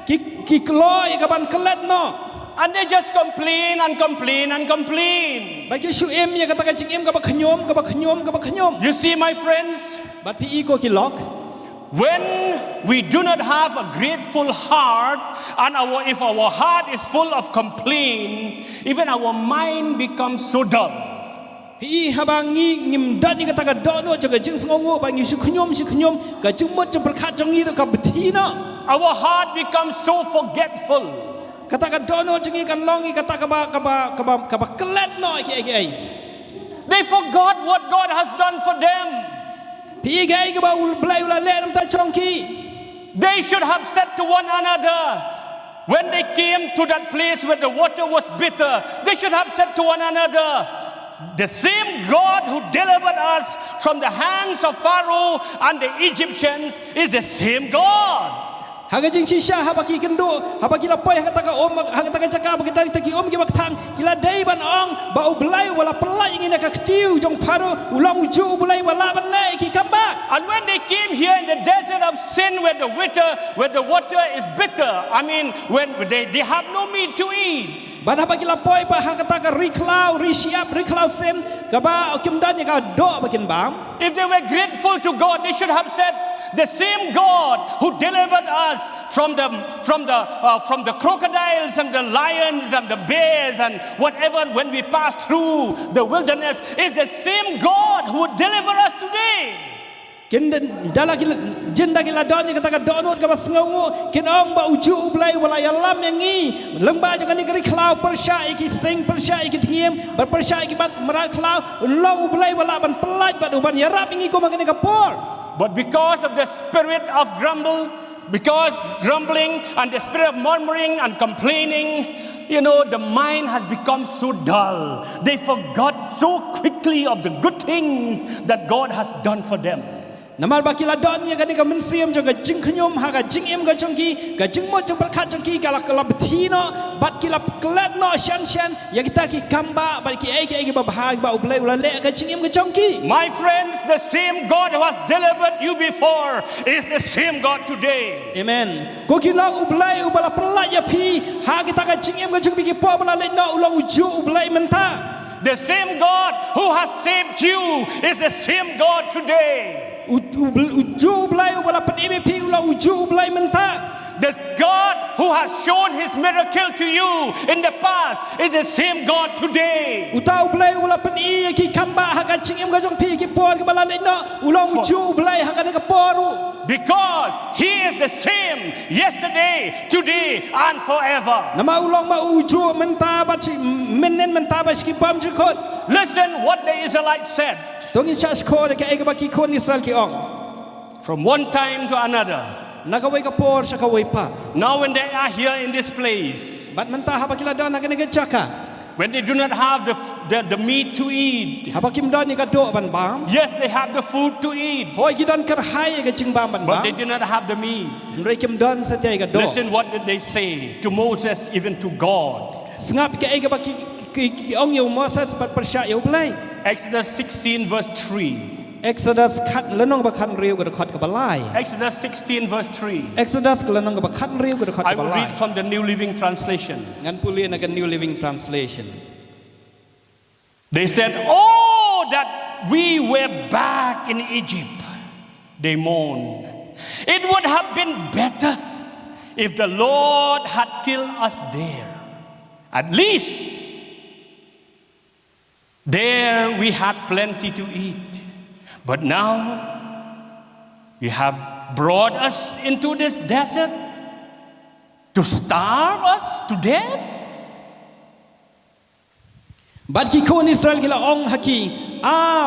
ki klo ya ka ban klet no. And they just complain and complain and complain. Ba ki shu em ya kata ka ching em ka ba khnyom. You see, my friends, Bat pi ko ki lok. when we do not have a grateful heart, and if our heart is full of complaint, even our mind becomes so dull. Pi habangi ngim dan ni kata ka do no jaga jing sngongo ba ngi shu khnyom ka jing mot jang prakhat jong ni ka bthi no. Our heart becomes so forgetful. Kata ka do no jing kan longi kata ka ba klet no ki ai. They forgot what God has done for them. Pi ga ka ba ul blai ula le nam ta chong ki. They should have said to one another, when they came to that place where the water was bitter, they should have said to one another, the same God who delivered us from the hands of Pharaoh and the Egyptians is the same God. Haga jing shisha habaki kendo habaki la pai kata ka om kata ka jaka bagi dari taki om ki bak thang kila dei ban ong ba ublai wala pelai ngina ka ktiu jong Pharaoh ulang ju ublai wala ban nei ki kamba. And when they came here in the desert of sin where the water is bitter, I mean when they have no meat to eat. Ban habaki la pai pa ha kata ka riklau sen ka ba kim dan ka do bakin bam. If they were grateful to God, they should have said, the same God who delivered us from the crocodiles and the lions and the bears and whatever when we passed through the wilderness is the same God who will deliver us today. kin dala gila jenda gila don ni kata donot ka basngawo kin ong ba uju ublai wala yalam yang ni lembah jangan negeri klau persya iki sing persya iki tingiem bar persya iki bat meral klau lo ublai wala ban pelaj bat uban yarap ingi ko magani kapor. But because of the spirit of grumbling and the spirit of murmuring and complaining, the mind has become so dull. They forgot so quickly of the good things that God has done for them. Namal bakila don ya gani ka mensiam jaga jing khnyom ha ga jing em ga changki ga jing mo jang berkat changki kala kala bethino bat kila klat no shan ya kita ki kamba bat ki ai ba bahag ba ublai ulale ga jing em ga changki. My friends, the same God who has delivered you before is the same God today. Amen. Ko kila ublai ubala pelaj ya pi ha kita ga jing em ga changki ki po bala le no ulang uju ublai menta. The same God who has saved you is the same God today. Uju ublai ubala penimi pi ulang uju ublai menta. The God who has shown his miracle to you in the past is the same God today. Utau ublai ula peni ki kamba ha ga jing em ga jong pi ki por ki bala le no ulang uju ublai ha ga ka poru. Because he is the same yesterday, today and forever. Nama ulang ma uju menta bat si menen menta ba ski pam jikot. Listen what the Israelites said. Tongi chas ko de ka ega ba ki kon Israel ki ong. From one time to another. Nakaway ka por sa kaway pa. Now when they are here in this place, Bat menta ha ba kila don na ga chaka. when they do not have the meat to eat, Ha ba kim don ni ka do ban bam. yes, they have the food to eat, Hoy ki don kar hai ga jing bam ban but they bam. do not have the meat. Nrei kim don sa te ga do. Listen what did they say to Moses, even to God. Sngap ka ega ba ki ong yo Moses bat persya yo blai. Exodus 16 verse 3. Exodus khat lenong ba khat riu ga khat ka balai. Exodus 16 verse 3. Exodus lenong ba khat riu ga khat I ka will read balai. from the New Living Translation. Ngan pulien akan New Living Translation. They said, "Oh, that we were back in Egypt." They mourned. It would have been better if the Lord had killed us there. At least there we had plenty to eat. But now you have brought us into this desert to starve us to death. Bat ki kon Israel gila ong haki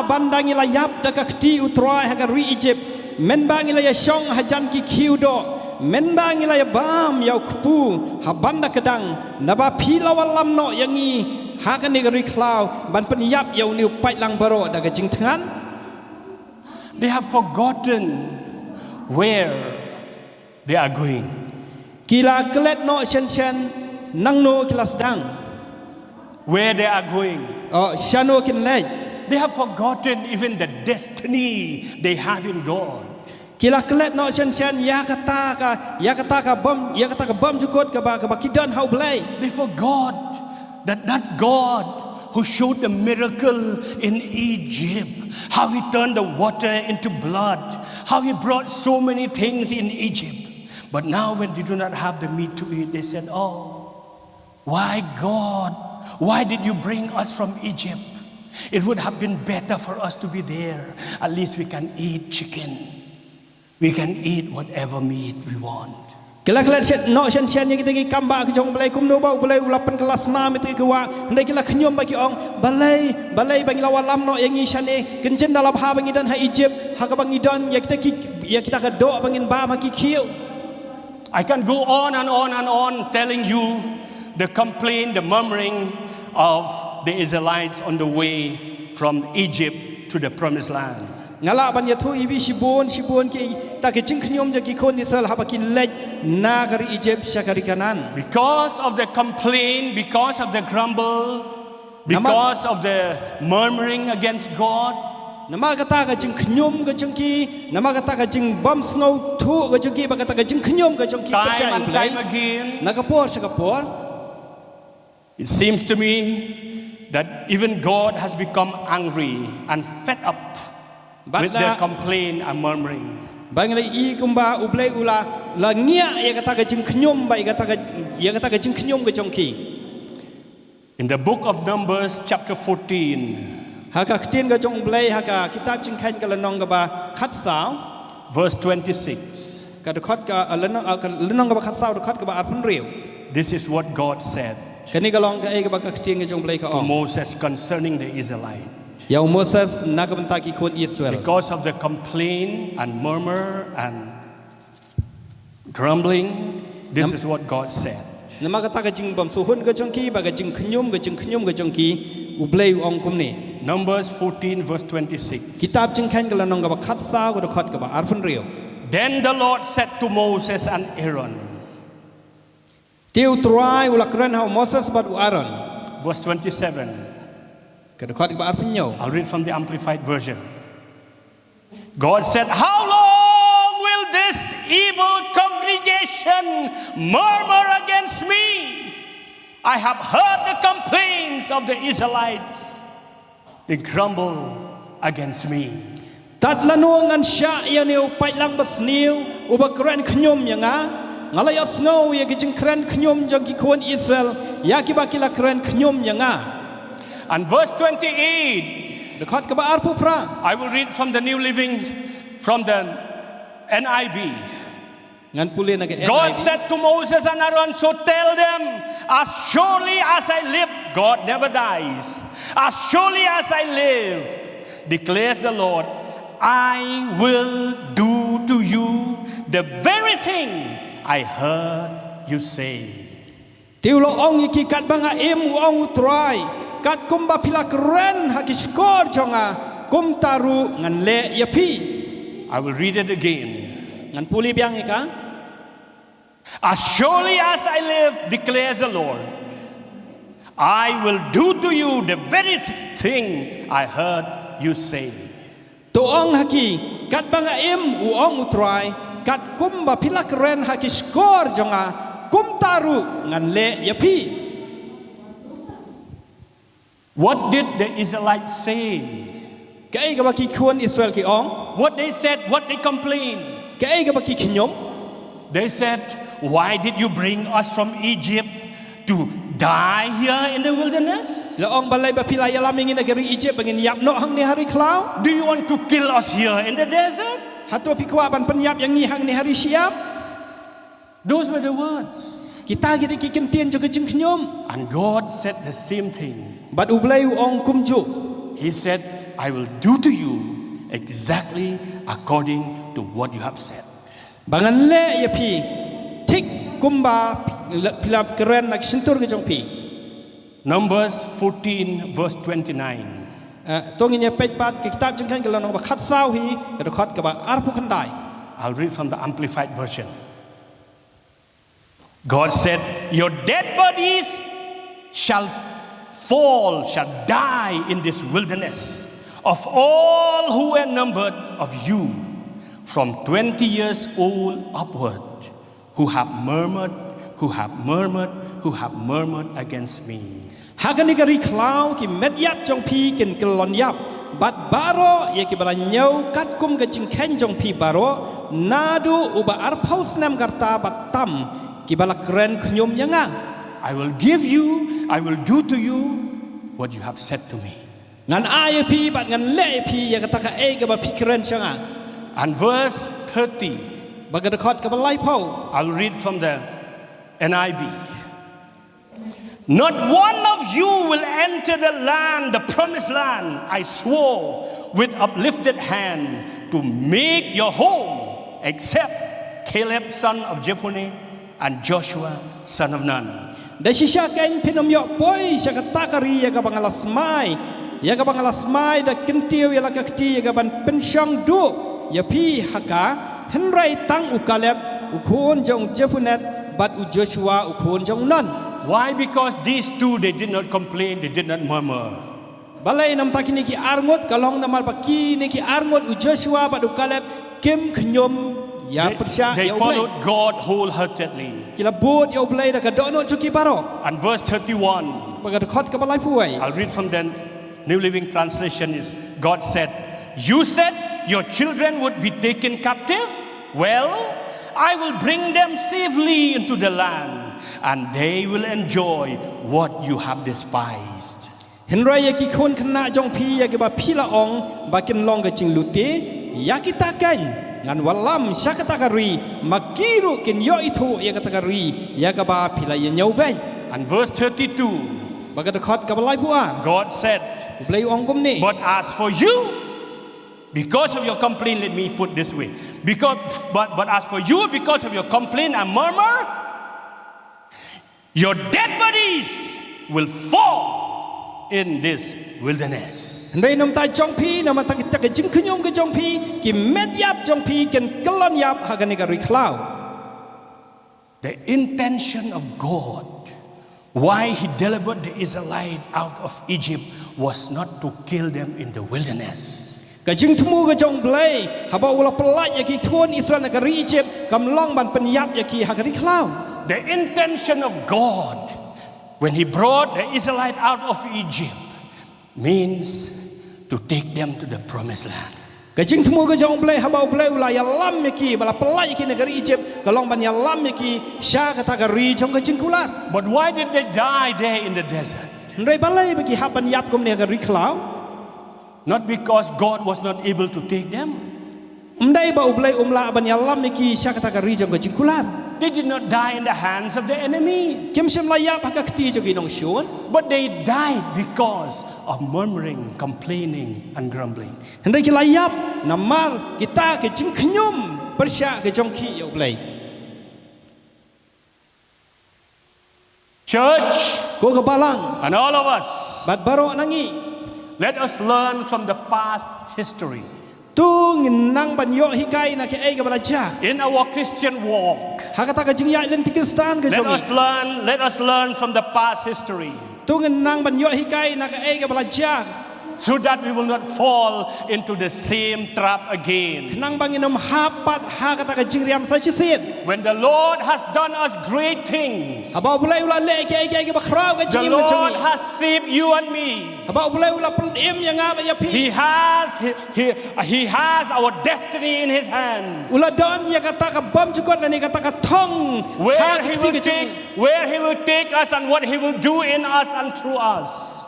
bandang ila yap da ka khti utrai ha ri Egypt men bang ila ya shong hajan ki khiudo men bang ila ya bam ya kpu ha banda kedang na ba phila walam no yangi ha ka ni ri klau ban pen yap ya ni pai lang baro da ka jing thangan. They have forgotten where they are going. Kila kelet no chen nang no kila sedang Where they are going. shano kin lej. They have forgotten even the destiny they have in God. Kila kelet no chen ya kata ka bom jukot ka ba kidan hau blai. They forgot that God who showed the miracle in Egypt, how he turned the water into blood, how he brought so many things in Egypt. But now when they do not have the meat to eat, they said, "Oh, why God? Why did you bring us from Egypt? It would have been better for us to be there. At least we can eat chicken. We can eat whatever meat we want." Kila set no chen ya kita ki kamba ki jong balai kum no ba balai ulapan kelas na mit ki wa ndai kila khnyom ba ki ong balai bang lawalam no yang ishane kenjen dalam ha bang idan ha Egypt ha ka bang idan ya kita ka do bangin ba ma ki khiu. I can go on and on and on telling you the complaint, the murmuring of the Israelites on the way from Egypt to the promised land. Ngala ban ya thu ibi shibon ki ta ki jing khnyom ja ki kon Israel ha ba ki lej na kari Egypt syakari kanan. Because of the complaint, because of the grumble, because of the murmuring against God, Nama kata ka jing khnyom ka jing ki nama kata ka jing bom snow thu ka jing ki ba kata ka jing khnyom ka jing ki time and time again, nakapor sa kapor. it seems to me that even God has become angry and fed up with their complaint and murmuring. Bang lai I kumba ublai ula la ngia ya kata ka jing khnyom ba ya kata ka jing khnyom ka jong ki. In the book of Numbers chapter 14, Haka ktin ka jong ublai haka kitab jing khain ka lanong ka ba khát sao verse 26. cái khát cái lần nong cái khát sao khát cái art phân rìu This is what God said cái này cái long cái cái tiếng cái trong play cái to ông Moses concerning the Israelites. Yau Moses nak bentak ikut Israel Because of the complaint and murmur and grumbling, this is what God said. nama kata cái jing bom suhun cái trong kia và cái jing khnyum cái trong kia ublay ông kum ni Numbers 14 verse 26. kitab jing khen cái lần nong cái khát sao cái khát cái art phân rìu Then the Lord said to Moses and Aaron, tiêu try ulak ren hau Moses bat Aaron verse 27. cái khát cái art phân nhau I'll read from the Amplified Version. God said, how long will this evil congregation murmur against me? I have heard the complaints of the Israelites. They grumble against me. tat lanuang an sya ya neu pai lang bas niu uba kren khnyum ya nga ngalay osngo ya gijing kren khnyum jong ki khon Israel ya ki ba ki la kren khnyum ya nga And verse 28, de khat ka ba ar pu pra I will read from the New Living, from the NIV. ngan pule na ke God said to Moses and Aaron, so tell them, as surely as I live, God never dies. As surely as I live, declares the Lord, I will do to you the very thing I heard you say. tiu lo ong ki kat banga em ong try kat kum ba pila kren ha ki skor jonga kum taru ngan le ya pi I will read it again. ngan puli biang ka As surely as I live, declares the Lord, I will do to you the very thing I heard you say. to ong haki kat banga em ong try kat kum ba pila kren ha ki skor jonga kum taru ngan le ya pi What did the Israelites say? cái cái ba ki khôn Israel ki ong What they said, what they complained. cái cái ba ki khnyom They said, why did you bring us from Egypt to die here in the wilderness? la ong balai ba pila ya laming ina gari Egypt bangin yap no hang ni hari klau Do you want to kill us here in the desert? hato pi kwa ban penyap yang ni hang ni hari siap Those were the words. kita gidi ki kentien jo ke jing khnyom And God said the same thing. bat ublai ong kum ju He said, I will do to you exactly according to what you have said. bangan le ya pi tik kum ba pila keren nak sentur ke jong pi Numbers 14 verse 29. tongin ya pej pat ki kitab jing khan ke lanong ba khat sao hi ka khat ka ba ar pu khan dai I'll read from the Amplified Version. God said, your dead bodies shall fall, shall die in this wilderness. Of all who were numbered of you, from 20 years old upward, who have murmured, who have murmured, who have murmured against me. hakani gari klau ki met yap jong pi ken kelon yap bat baro ye ki bala nyau kat kum ke jing khen jong pi baro nadu uba ar paus nam garta bat tam ki bala kren khnyom yanga I will give you, I will do to you what you have said to me. ngan ai pi bat ngan le pi ya kata ka e ke ba pi kren changa And verse 30, baga de khot ka balai pau I'll read from the NIV. Not one of you will enter the land, the promised land, I swore with uplifted hand to make your home, except Caleb son of Jephunneh and Joshua son of Nun. da shisha ken pinom yo poi sha ka takari ya ka bangalas mai ya ka bangalas mai da kentiu ya la ka kti ya ka ban pensyang du ya pi haka henrai tang ukaleb ukon jong Jephunneh bat u Joshua ukon jong Nun Why? Because these two, they did not complain, they did not murmur. balai nam takini ki arngot kalong namal baki ni ki arngot u Joshua bat u Kaleb kim khnyom ya persya They ya followed ublai God wholeheartedly. kila bot ya ublai da ka dono chuki baro And verse 31, baga de khot ka balai puai I'll read from the New Living Translation is, God said, you said your children would be taken captive? Well, I will bring them safely into the land, and they will enjoy what you have despised. henrai ya ki khon khna jong pi ya ki ba phila ong ba kin long ka ching luti ya kita kan ngan walam syakatakari makiru kin yo itu ya katakari ya kaba pilai nyau ben. And verse 32, Baga dekat kabalai puan. God said, Belai ongkom ni. but as for you, because of your complaint, let me put this way. But as for you, because of your complaint and murmur, your dead bodies will fall in this wilderness. Ndai nam tai jong pi nam ta kita ke jing kenyom ke jong pi ki met yap jong pi ken kelon yap hagani ka riklau. The intention of God, why He delivered the Israelites out of Egypt, was not to kill them in the wilderness. Ka jing temu ke jong blai haba ula pelaj ya ki tuan Israel ka ri Egypt kam long ban penyap ya ki hagari klau. The intention of God when He brought the Israelites out of Egypt means to take them to the promised land. Ka jing temu ke jong blai haba blai ula ya lam ya ki bala pelaj ya ki negeri Egypt ka long ban ya lam ya ki sya kata ka ri jong ka jing kulat. But why did they die there in the desert? Ndai balai bagi haban yap kom ni ka ri klau. Not because God was not able to take them. Ndai ba ublai umla ban ya lam ya ki sya kata ka ri jong ka jing kulat. They did not die in the hands of the enemies. Kim sem la yap haka kti jo ki nong shun. But they died because of murmuring, complaining, and grumbling. Hendai ki layap namar kita ke jing kenyum persya ke jong ki yo blai. Church Ko ke balang and all of us, bat baro nangi let us learn from the past history. tu nginang ban yo hikai na ke ai ke balaja. In our Christian walk, Haka ta ke jing ya len tikistan ke let jong. us learn from the past history, Tu nginang ban yo hikai na ke ai ke balaja. so that we will not fall into the same trap again. Nang banginom hapat haka ta ke jing riam sa chisin. When the Lord has done us great things, Aba bulai ula le ke ai ke bakrau ke the jing Lord macam ni. has saved you and me. Aba bulai ula pel em yang apa ya pi. He has our destiny in His hands. Ula don ya kata ka bam jukot ni kata ka thong. Where He will take us and what He will do in us and through us.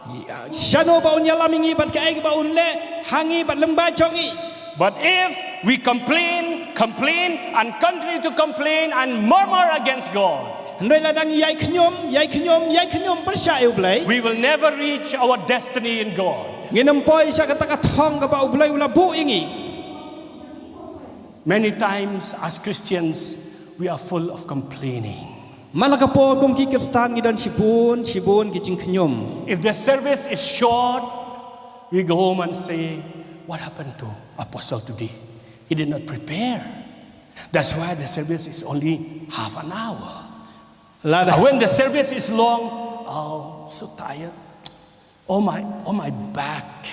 Shano ba unya lamingi bat kai ba unle hangi bat lemba jongi. But if we complain and continue to complain and murmur against God, Ndai ladang yai kenyom persya eu blai. we will never reach our destiny in God. Nginam poi sya kata ka thong ka ba blai ula bu ingi. Many times as Christians, we are full of complaining. Malaka po kum ki kristan ngidan sibun ki jing kenyom. If the service is short, we go home and say, what happened to Apostle today? He did not prepare. That's why the service is only half an hour. Lada. And when the service is long, oh, so tired. Oh my back.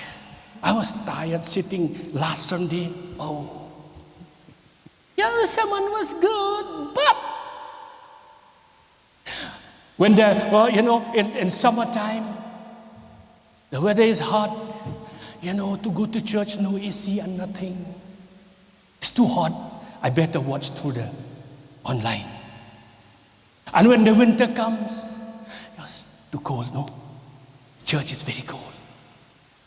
I was tired sitting last Sunday. Oh. Yeah, the sermon was good, but when in summertime, the weather is hot, to go to church, no AC and nothing. It's too hot. I better watch through the online. And when the winter comes, it's too cold, no? Church is very cold.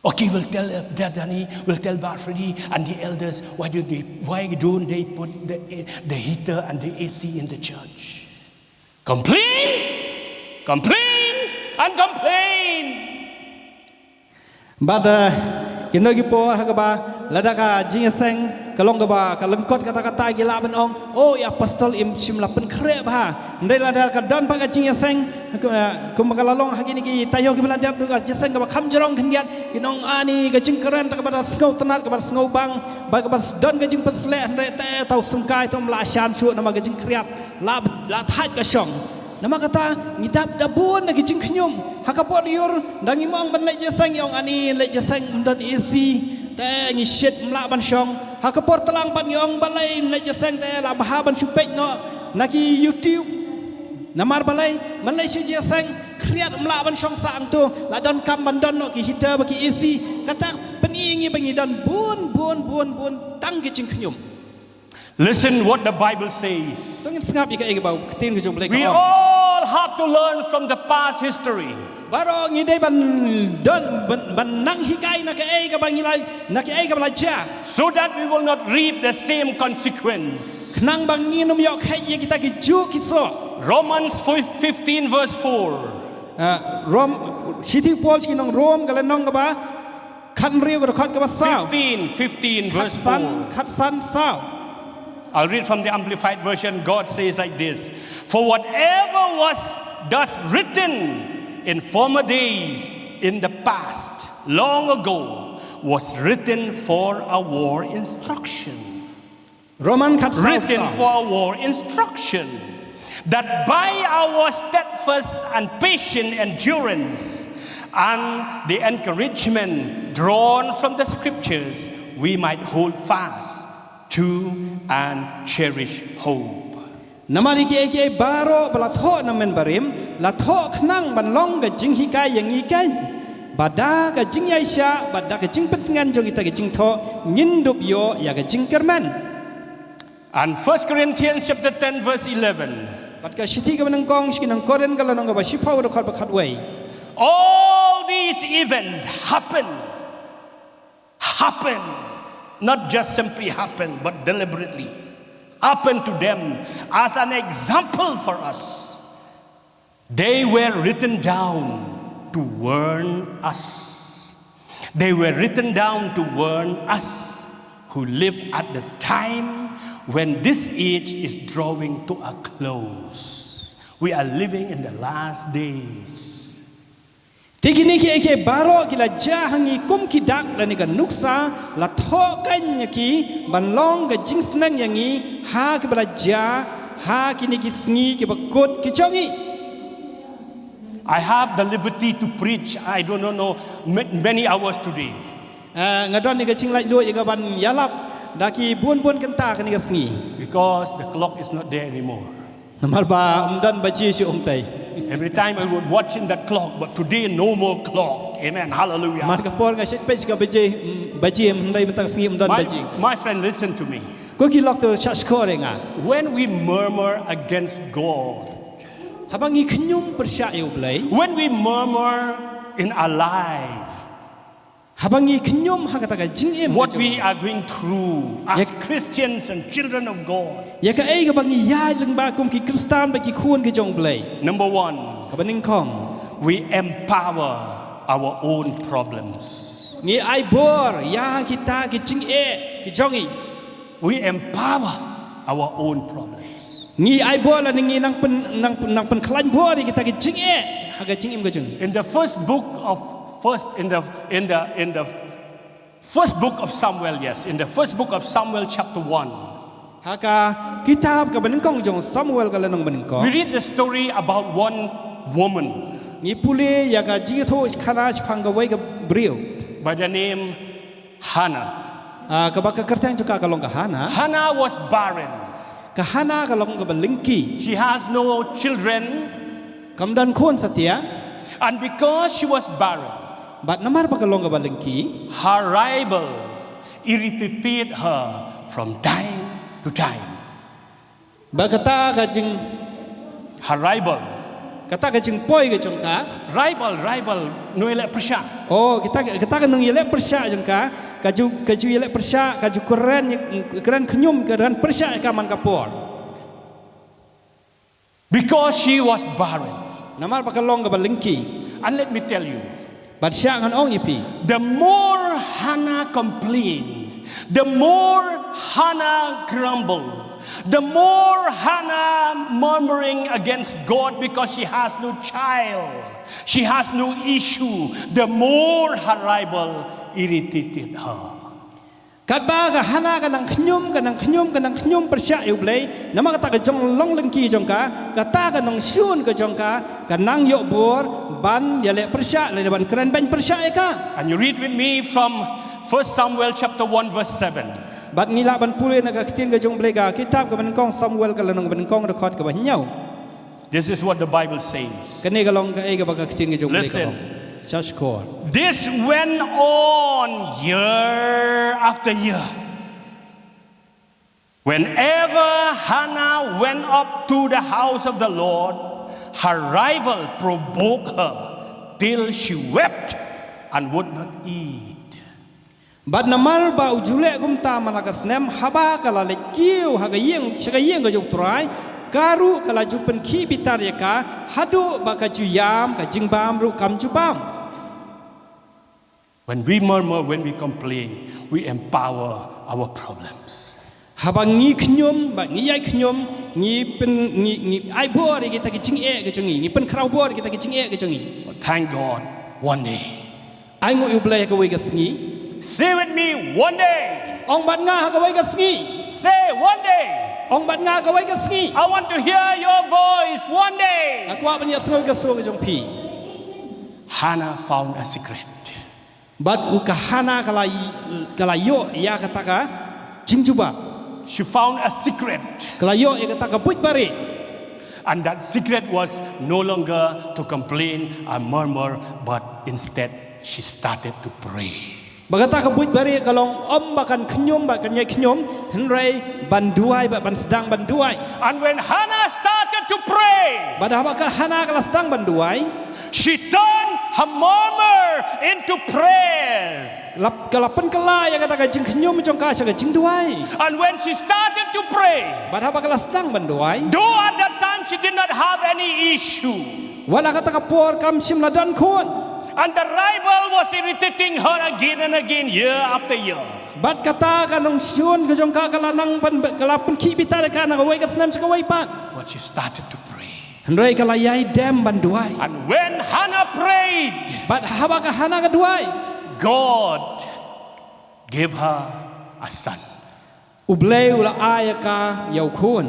Okay, we'll tell Dadani, we'll tell Barfredi and the elders, why don't they put the heater and the AC in the church? Complain, and complain. But kinogi po hakaba ladaka jingeseng kalong gaba kalengkot kata-kata gila ben ong oh ya apostol im simlapen krep ha ndai ladal ka don pa ka jingeseng kum kalalong hagini ki tayo ki beladap du ka jingeseng gaba kham jorong khengiat kinong ani ka jingkeren ta ka sngau tenat ka sngau bang ba ka don ka jing pesle ndai te tau sengkai tom la shan su nama ka jing kriat la thaj ka shong nama kata ngidap dabun lagi jing knyum hakapot yur dangi mong ban le jeseng yong ani le jeseng dan isi te ngi shit mla ban shong hakapot telang ban yong balai le jeseng te la baha ban supek no naki YouTube namar balai man le shi jeseng kriat mla ban shong sang tu la don kam ban don no ki hita baki isi kata peningi bangi don bun tang ki jing knyum. Listen what the Bible says. Tong in sngap ika bau ketin ke jong blai We ka ong. all have to learn from the past history. Baro ngi dei ban don ban nang hikai na ka bang ilai na ka ka blai cha. So that we will not reap the same consequence. Nang bang ngi nom yok khai ye kita ki ju ki so. Romans 15 verse 4. Rom City Paul ki nong Rom ka nong ka ba khan riu ka khot ka ba sao. 15 verse 4. Khat san sao. I'll read from the Amplified Version. God says like this: For whatever was thus written in former days, in the past, long ago, was written for our instruction. Roman khat sao. Written for our instruction, that by our steadfast and patient endurance and the encouragement drawn from the scriptures, we might hold fast to and cherish hope. Namari ki eke baro bala tho na men barim la tho khnang ban long ga jing hikai yang ikan bada ga jing yaisha bada ga jing pentingan jong ita ga jing tho nyindup yo ya ga jing kerman. And 1 Corinthians chapter 10 verse 11. Bat ka shiti ka nang kong skin nang koren ka lanong ga ba shipau ro khat ba khat wei. All these events happen not just simply happen, but deliberately happen to them as an example for us. They were written down to warn us. They were written down to warn us who live at the time when this age is drawing to a close. We are living in the last days. Tigini ki eke baro ki la jahangi kum ki dak la ni ka nuksa la tho kan ki ban long ga jing snang yangi ha ki bala ja ha ki ni ki sngi ki ba kot ki chongi. I have the liberty to preach, I don't know, many hours today. Ngadon ni ka ching lai lo ya ka ban yalap da ki bun kan ta ka ni ka sngi. Because the clock is not there anymore. Namar ba dan baji si tai. Every time I would watch in that clock, but today no more clock. Amen. Hallelujah. Mar ka por nga set page ka baji ndai batang sngi dan baji. My friend, listen to me. Ko ki lok to chat score nga. When we murmur against God, Habang i knyum persya yo blai. when we murmur in our life, Habang i knyum ha kata ka jing em. what we are going through as Christians and children of God. Ya ka ai ka bang i ya leng ba kum ki kristan ba ki khun ki jong blai. Number one, Ka baning kong. we empower our own problems. Ngi ai bor ya kita ki jing ki jongi. We empower our own problems. Ngi ai bor la ngi nang pen klan bor kita ki jing ha ka jing em ka jong. In the first book of Samuel, yes, in the first book of Samuel chapter 1, Ha ka kitab ka baning kong jong Samuel ka lanong baning we kong. read the story about one woman Ngi pule ya ka jing tho khana phang ka wei ka brio. by the name Hannah. Ka ba ka kertang juga ka long ka hana. Hannah was barren. Ka hana ka long ka balingki. She has no children, Kamdan khon satya. and because she was barren, Bat namar pa ka long ka balingki. her rival irritated her from time to time. Ba kata ka jing Her rival, poi ka jong ka. rival, nuele persya. Oh, kita kan nang yelek persya jeng ka kaju yelek persya kaju keren kenyum keren persya ka man kapor. Because she was barren. Namar pakalong ka balingki. And let me tell you, Batsya kan ong ipi. the more Hannah complained, the more Hannah grumbled, the more Hannah murmuring against God because she has no child, she has no issue, the more her rival irritated her. Kat ba ka hana ka nang kenyum persya yu blai. Nama kata ka jong long lengki jong ka kata ka nang syun ka jong ka nang yok bor ban yelek persya le ban keren ban persya ka. And you read with me from 1 Samuel chapter 1 verse 7. Bat ngila ban pule na ka kitin ka jong blai ka kitab ka ban kong Samuel ka lanong ban kong record ka ba nyau. This is what the Bible says. Kani ka long ka ai ka ba ka kitin ka jong blai ka. Listen. Just call. This went on year after year. Whenever Hannah went up to the house of the Lord, her rival provoked her till she wept and would not eat. Bad namar ba ujule kum ta malakas nem haba kala lekiu hagayeng shagayeng gajok turai karu kala jupen ki bitar yaka hadu ba kajuyam ka jingbam ru kam jubam. When we murmur, when we complain, we empower our problems. Haba ngi knyum ba ngi yai knyum ngi pen ngi ai bo ri kita ki jing e ke jengi ngi pen krau bo ri kita ki jing e ke jengi. But thank God, one day. Ai ngo ublay ka wei ka sngi. Say with me, one day. Ong bat nga ka wei ka sngi. Say one day. Ong bat nga ka wei ka sngi. I want to hear your voice one day. Akwa ban ya sngi ka so ka jong pi. Hannah found a secret. Bat ukahana kala yo ya kataka jingjuba. She found a secret. Kala yo ya kataka buit bari. And that secret was no longer to complain or murmur, but instead she started to pray. Bagata ka buit bari kalong om bakan knyom bakan yai knyom henrei banduai ba ban sedang banduai. And when Hannah started to pray, Badha bakal hana kala sedang banduai. she turned her murmur into prayers. Lap kalapan kala ya kataka jing knyom jong ka sa jing duai. And when she started to pray, Badha bakal sedang banduai. though at that time she did not have any issue, Wala kataka por kam sim ladan kon. and the rival was irritating her again and again, year after year. Bat kata kanong siyon ka jong ka kala nang kalapan ki bitar ka na kawai ka snam sa kawai pan. But she started to pray. Henrei kala yai dem banduai. And when Hannah prayed, Bat haba ka hana ka duai. God gave her a son. Ublay ula aya ka yaw kun.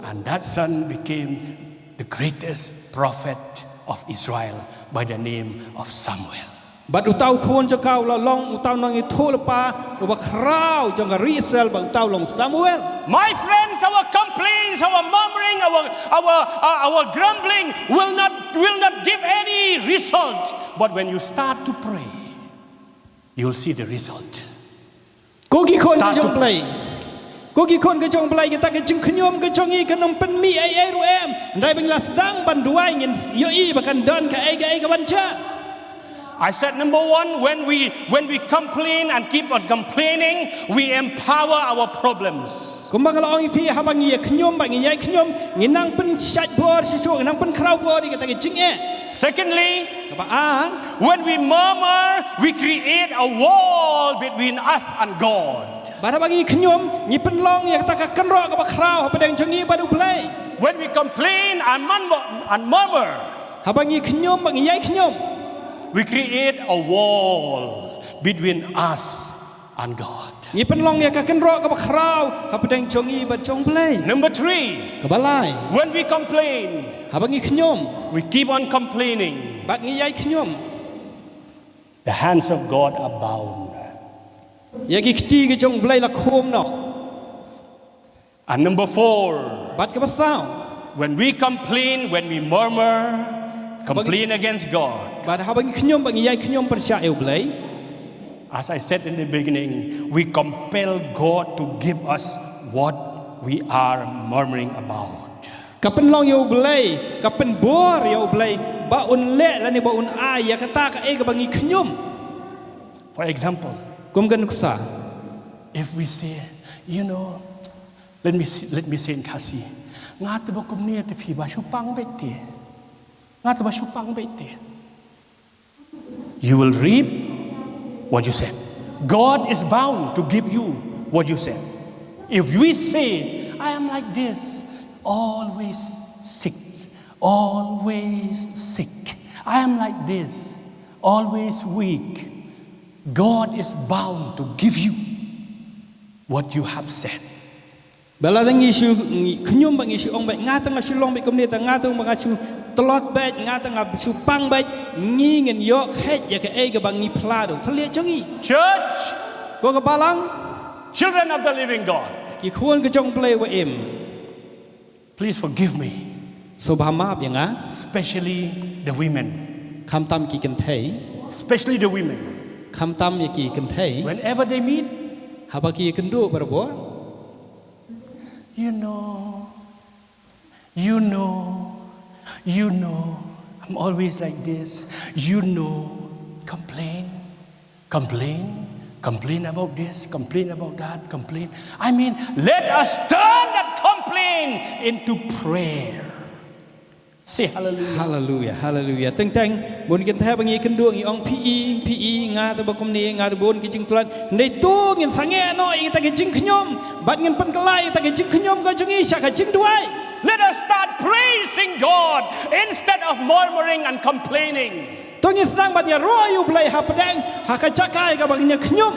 And that son became the greatest prophet of Israel by the name of Samuel. Bat utaw kun jo ka ula long utaw nang ithol pa uba krau jong ka Israel ba utaw long Samuel. My friends, our complaints, our murmuring, our grumbling will not give any result. But when you start to pray, you'll see the result. Kogi kon ka Start to- jong play. Kogi kon ka jong play kita ka jing knyom ka jong i ka nang pen mi ai ru em. Ndai bang lasdang banduai ngin yo i bakan don ka ai ka bancha. I said, number one, when we complain and keep on complaining, we empower our problems. Kumbang la ong ipi habang i knyom ba ngi yai knyom nginang pen shat bor si so nginang pen krau bor i kita ka jing e. Secondly, Kapaan when we murmur, we create a wall between us and God. Bada bagi knyom ni penlong ya kata ka kenro ka bakrau ha padang jongi badu play. When we complain and murmur, Habangi knyom bagi yai knyom. we create a wall between us and God. Ni penlong ya ka kenro ka bakrau ha padang jongi bad jong play. Number three, Ka balai when we complain, habangi knyom we keep on complaining, bad ngi yai knyom. the hands of God are bound. Ya ki kti ke jong play la khom no. And number four, Bad ka basau. when we complain, when we murmur, complain against God, Bad habangi knyom bagi yai knyom persya eu play. as I said in the beginning, we compel God to give us what we are murmuring about. Ka penlong eu play, ka pen bor eu play. Ba un le la ni ba un ai ya kata ka e ka bangi knyom. For example, Kum kan kusa. if we say, let me say in Kasi, nga to ba kumni te phi ba shupang bete, nga to ba shupang bete. You will reap what you said. God is bound to give you what you said. If we say, I am like this, always sick, always sick. I am like this, always weak. God is bound to give you what you have said. Bala dang isu knyum bang isu ong ba ngata nga shulong ba kumni ta ngata ong ba chu telot ba ngata nga chu pang ba ngi ngin yo khet ya ka e ga bang ni plado thlia jongi Church, ko ka balang children of the living God, ki khon ka jong play wa em please forgive me, so ba ma ya nga especially the women, kham tam ki kan thai especially the women. kham tam ya ki kan thai Whenever they meet, ha ba ki kan du barabor you know, you know, you know. I'm always like this. You know, complain, complain, complain about this, complain about that, complain. I mean, let us turn that complaint into prayer. Say hallelujah. Hallelujah, hallelujah. Teng mun kin tha bangi kan duang i ong pi nga ta bakom ni nga ta bon ki jing tlan nei tu ngin sange no i ta ki jing khnyom bat ngin pan kalai ta ki jing khnyom ka jing i sha ka jing duai. Let us start praising God instead of murmuring and complaining. Tong i snang bat nya ro yu blai ha padang ha ka chakai ka bang nya khnyom.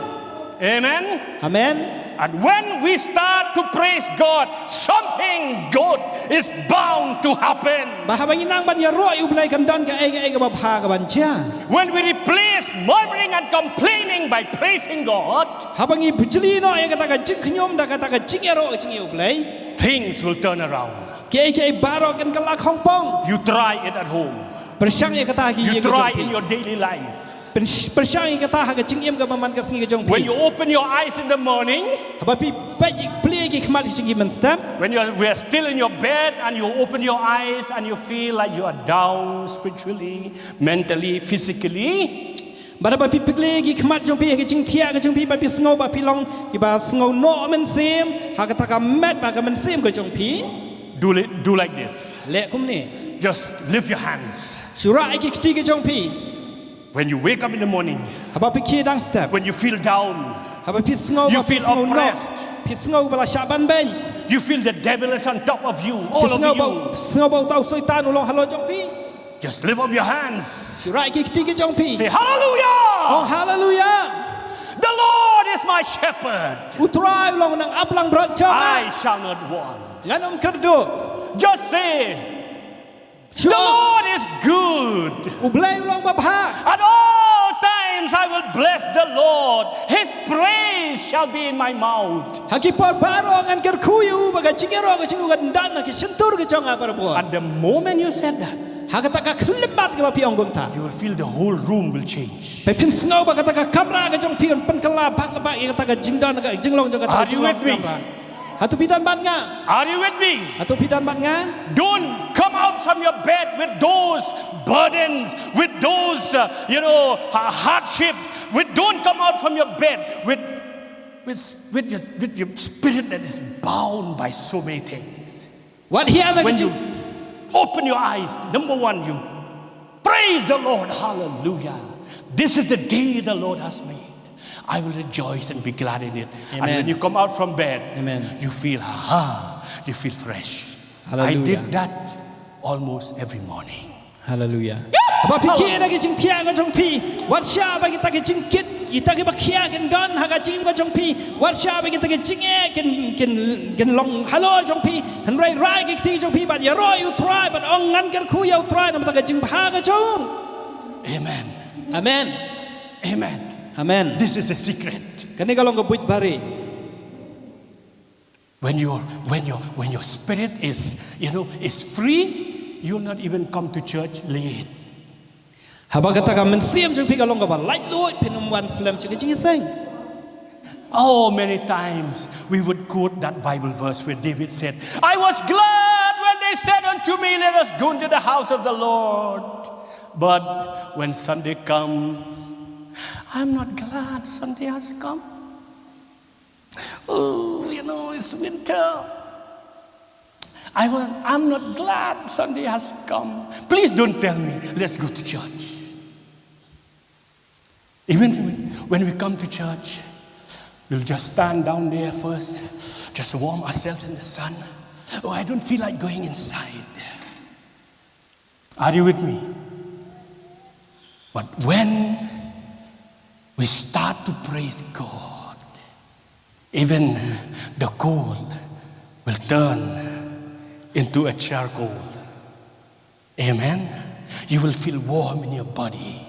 Amen. Amen. And when we start to praise God, something good is bound to happen. Ba ha bang nang ban nya ro yu blai kan don ka ai ka ba pha ka ban cha. When we replace murmuring and complaining by praising God, Ha bang i bujli no ai ka ta ka jing khnyom da ka ta ka jing ro jing yu blai. things will turn around. Ke baro kan kalak hong pong. You try it at home. Persang ai ka ta ki You ye ka try jong in pi. your daily life. Persang ai ka ta ha ka jing em ka man ka sngi ka jong When pi. you open your eyes in the morning, Ba pi pa pli ki khmat jing man step. when we are still in your bed and you open your eyes and you feel like you are down spiritually, mentally, physically, Ba pi pli ki khmat jong pi ka jing thia ka jong pi ba pi sngo ba pi long ki ba sngo no men sim ha ka ta ka met ba ka men sim ka jong pi. do like this. Le kum ni. Just lift your hands. Sura ai ki kti ka jong pi. When you wake up in the morning, Ha ba pi ki dang step. when you feel down, Ha ba pi sngo You ba pi feel sngo no. oppressed. Pi sngo ba la sha ban ben. you feel the devil is on top of you, Pi all sngo over ba you. sngo ba tau soi tan long halo jong pi. Just lift up your hands. Sura ai ki kti ka jong pi. Say, hallelujah! Oh hallelujah. The Lord is my shepherd. Utrai long nang aplang berat jong. I shall not want. Ngan om kerdo. Just say, the Sure. Lord is good. Ublay long ba bha. At all times I will bless the Lord. His praise shall be in my mouth. Hakipot baro ngan ker kuyu baga chingero ka chingu kan dan ki sentur ka chonga barbo. At the moment you said that, Hakata ka khlibat ka pi ong gumta. you will feel the whole room will change. Pe pin sngo ba ka ta ka kamra ka jong pi pen kala bak la ba ka ta ka jingdan ka jinglong jong ka ta. Are you with me? Hatu pidan ban nga. Are you with me? Hatu pidan ban nga. Don't come out from your bed with those burdens, with those, hardships. Don't come out from your bed with your spirit that is bound by so many things. What here na When ka you jing. open your eyes, number one, you praise the Lord. Hallelujah. This is the day the Lord has made. I will rejoice and be glad in it. And Amen. when you come out from bed, Amen. you feel, you feel fresh. I Hallelujah. did that almost every morning. Hallelujah. Ba pi ki na ki jing thia ka jong pi. Wat sha ba ki ta ki jing kit. Ita ki ba khia kan don ha ka jing ka jong pi. Wat sha ba ki ta ki jing e ken long halo jong pi. Han rai ki ti jong pi ba ya ro you try but ong ngan ker khu you try na ta ka jing bha ka jong. Amen. Amen. Amen. Amen. This is a secret. Kani ka long ka buit bari. When your spirit is free, you'll not even come to church late. Ha ba ka ta ka men siam jong pi ka long ka ba lai loi pinum wan slam chi ka jing sing. Oh, many times we would quote that Bible verse where David said, I was glad when they said unto me, let us go into the house of the Lord. But when Sunday come, I'm not glad Sunday has come. Oh, it's winter. I'm not glad Sunday has come. Please don't tell me, let's go to church. Even when we come to church, we'll just stand down there first, just warm ourselves in the sun. Oh, I don't feel like going inside. Are you with me? But when we start to praise God, even the coal will turn into a charcoal. Amen? You will feel warm in your body.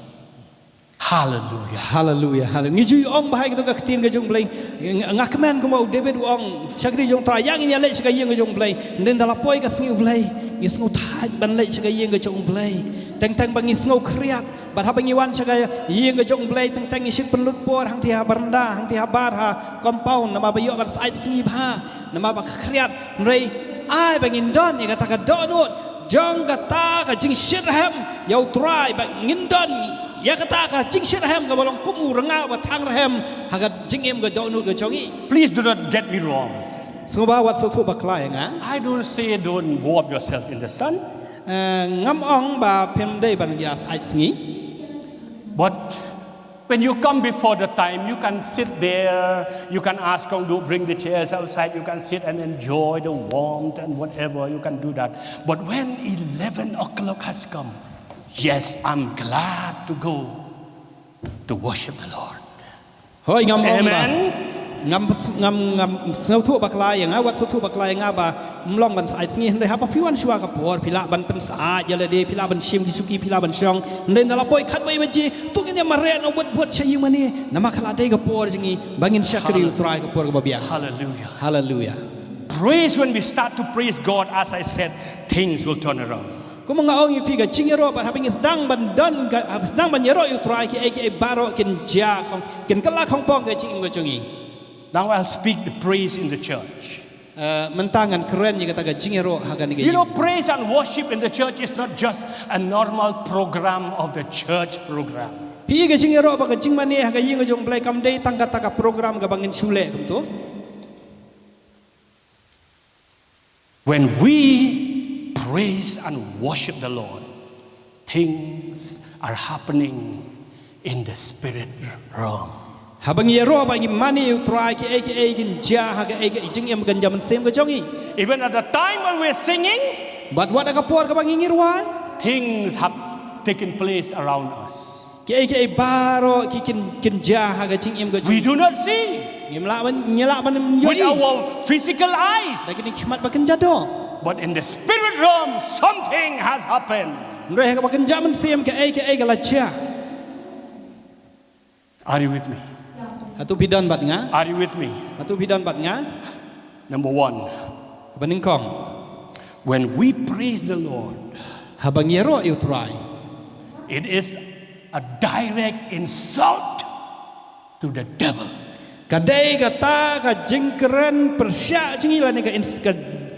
Hallelujah. Hallelujah. Hallelujah. Ngi ong bahai ka ka tin ka jong blai. Ngak men ko mo David ong chakri jong tra yang ya le ka yeng ka jong blai. Nen dala poi ka sngiu blai. Ngi sngu thai ban le ka yeng ka jong blai. Tang bang ngi sngu kriat. บัดฮาบังวันชะกายยิงกระจงเบลตั้งแต่งชิกเป็นลุดปวดหังที่ฮาบรันดาหังที่ฮาบาร์ฮากอมเป้านมาบยอบันไซส์สงีบฮานมาบักเครียดเรย์ไอ้บังอินดอนนี่ก็ตะกัดดอนุดจังก็ตาก็จิงชิดแฮมยาวทรายบังอินดอนยากตาก็จิงชิดแฮมก็บลงกุมูระงาบัดทางแฮมหากจิงเอ็มก็ดอนุดก็จงอี Please do not get me wrong. สมบัติวัดสุทุบักลายงะ I don't say don't warm yourself in the sun. งำอ่องบาเพิ่มได้บัญญัติไอ้สิ่ง But when you come before the time, you can sit there, you can ask Kong Du, bring the chairs outside, you can sit and enjoy the warmth and whatever, you can do that. But when 11 o'clock has come, yes, I'm glad to go to worship the Lord. เฮ้ยงำอ่องบา Amen. งำสุทุบักลายอย่างวัดสุทุบักลายงะบามลองบันไอ้สิ่งได้ครับพิวันชัวกับปวดพิลาบันเป็นสะอาดยาเลดีพิลาบันชิมกิสุกีพิลาบันชองเดินนาลาปอยขัดไว้บัญชีทุกอย่างมาเรียนเอาบทใช้ยังมันนี่น้ำมาขลาได้กับปวดจริงๆบางอินชักริวตรายกับปวดกับเบีย Hallelujah. ฮาเลลูยา Praise, when we start to praise God, as I said, things will turn around. ก็มึงเอาอยู่พี่กับจิงเยโรบัดฮาบิงสดังบันดอนกับสดังบันเยโรอยู่ตรายกี่ไอ้บาโรกินจ้าของกินกะลาของปองกับจิงกับจงอี Now I'll speak the praise in the church. มันต่างกันเครนยังกับตากับจิงเยโรหากันนี่ You know, praise and worship in the church is not just a normal program of the church program. พี่กับจิงเยโรบักกับจิงมันนี่หากันยิงกับจงเปลคำได้ตั้งกับตากับโปรแกรมกับบังอินชูเล่กับตัว When we praise and worship the Lord, things are happening in the spirit realm. หาบังเยโรบังอิมันนี่อยู่ตรายกี่ไอ้กินจ้าหากันไอ้จิงเอ็มกันจำมันเซมกับจงอี Even at the time when we're singing, บัดวัดกับปวดกับบังอิงิรวาน things have taken place around us. กี่ไอ้บาโรกี่กินจ้าหากันจิงเอ็มกับจง We do not see เงี้ยละมันย่อย with our physical แต่กิ eyes, นขมัดบักกันจัดดอ but in the spirit realm, something has happened. เรื่องกับบักกันจัดมันเซมกี่ไอ้กับละจ้า Are you with me? Atu bidan bat nga, Are you with me? atu bidan bat nga, Number one, baning kong. when we praise the Lord, Habang yero you try. it is a direct insult to the devil. Kadai kata ka jingkeren persya jingi la ni ka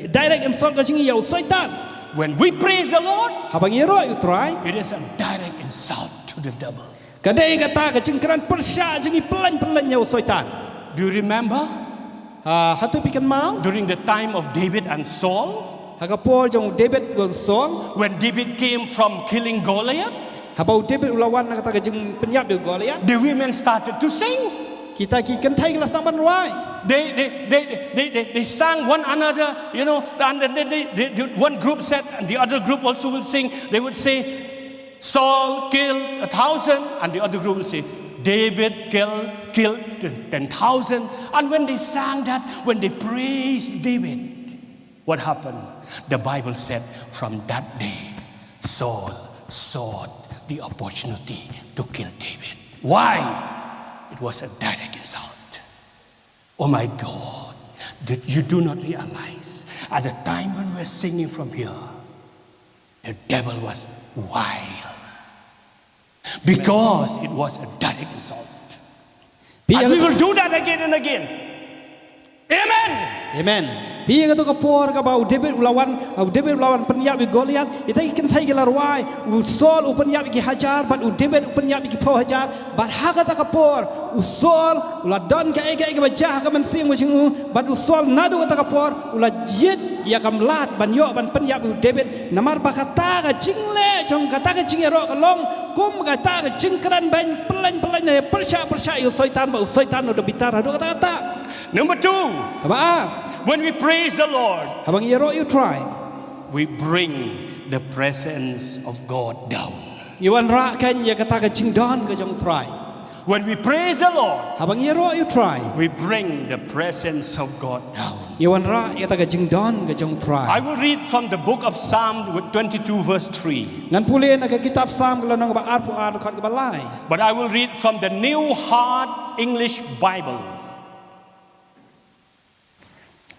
direct insult ka jingi yau syaitan. When we praise the Lord, Habang yero you try. it is a direct insult to the devil. Kadai kata ka jingkeren persya jingi pelan yau syaitan. Do you remember Hatu pikan mau. during the time of David and Saul, Hagapor jong David wal song. when David came from killing Goliath, Habau David ulawan na kata ka jing penyap de Goliath. the women started to sing. Kita ki kentai kelas samban ruai. They sang one another, you know, and then one group said, and the other group also will sing. They would say, Saul killed 1,000, and the other group will say, David killed 10,000. And when they sang that, when they praised David, what happened? The Bible said, from that day, Saul sought the opportunity to kill David. Why? It was a direct insult. Oh my God, that you do not realize at the time when we're singing from here, the devil was wild because it was a direct insult. And we will do that again and again. Amen. Amen. Pi ka to ka por ka ba David ulawan penyap bi Goliath ita ki kentai ki larwai Saul penyap ki hajar but David penyap ki po hajar but ha ka ta ka por Saul ula don ka ega ba jah ka man sing wajing but Saul nadu ta ka por ula yit ya kam lat ban yo ban penyap bi David namar ba kata ka jingle jong kata ka jingero ka long kum kata ka jingkran ban pelan ne persya yo syaitan ba syaitan do bitar do kata Number two, Kaba, when we praise the Lord, habang yero you try. we bring the presence of God down. Iwan ra kan ya kata ka jingdon ka jong try. When we praise the Lord, Habang yero you try. we bring the presence of God down. Iwan ra ya kata ka jingdon ka jong I try. will read from the book of Psalm 22 verse 3. Ngan puli na ka kitab Psalm ka lang ba arpo ka balay. But I will read from the New Hard English Bible.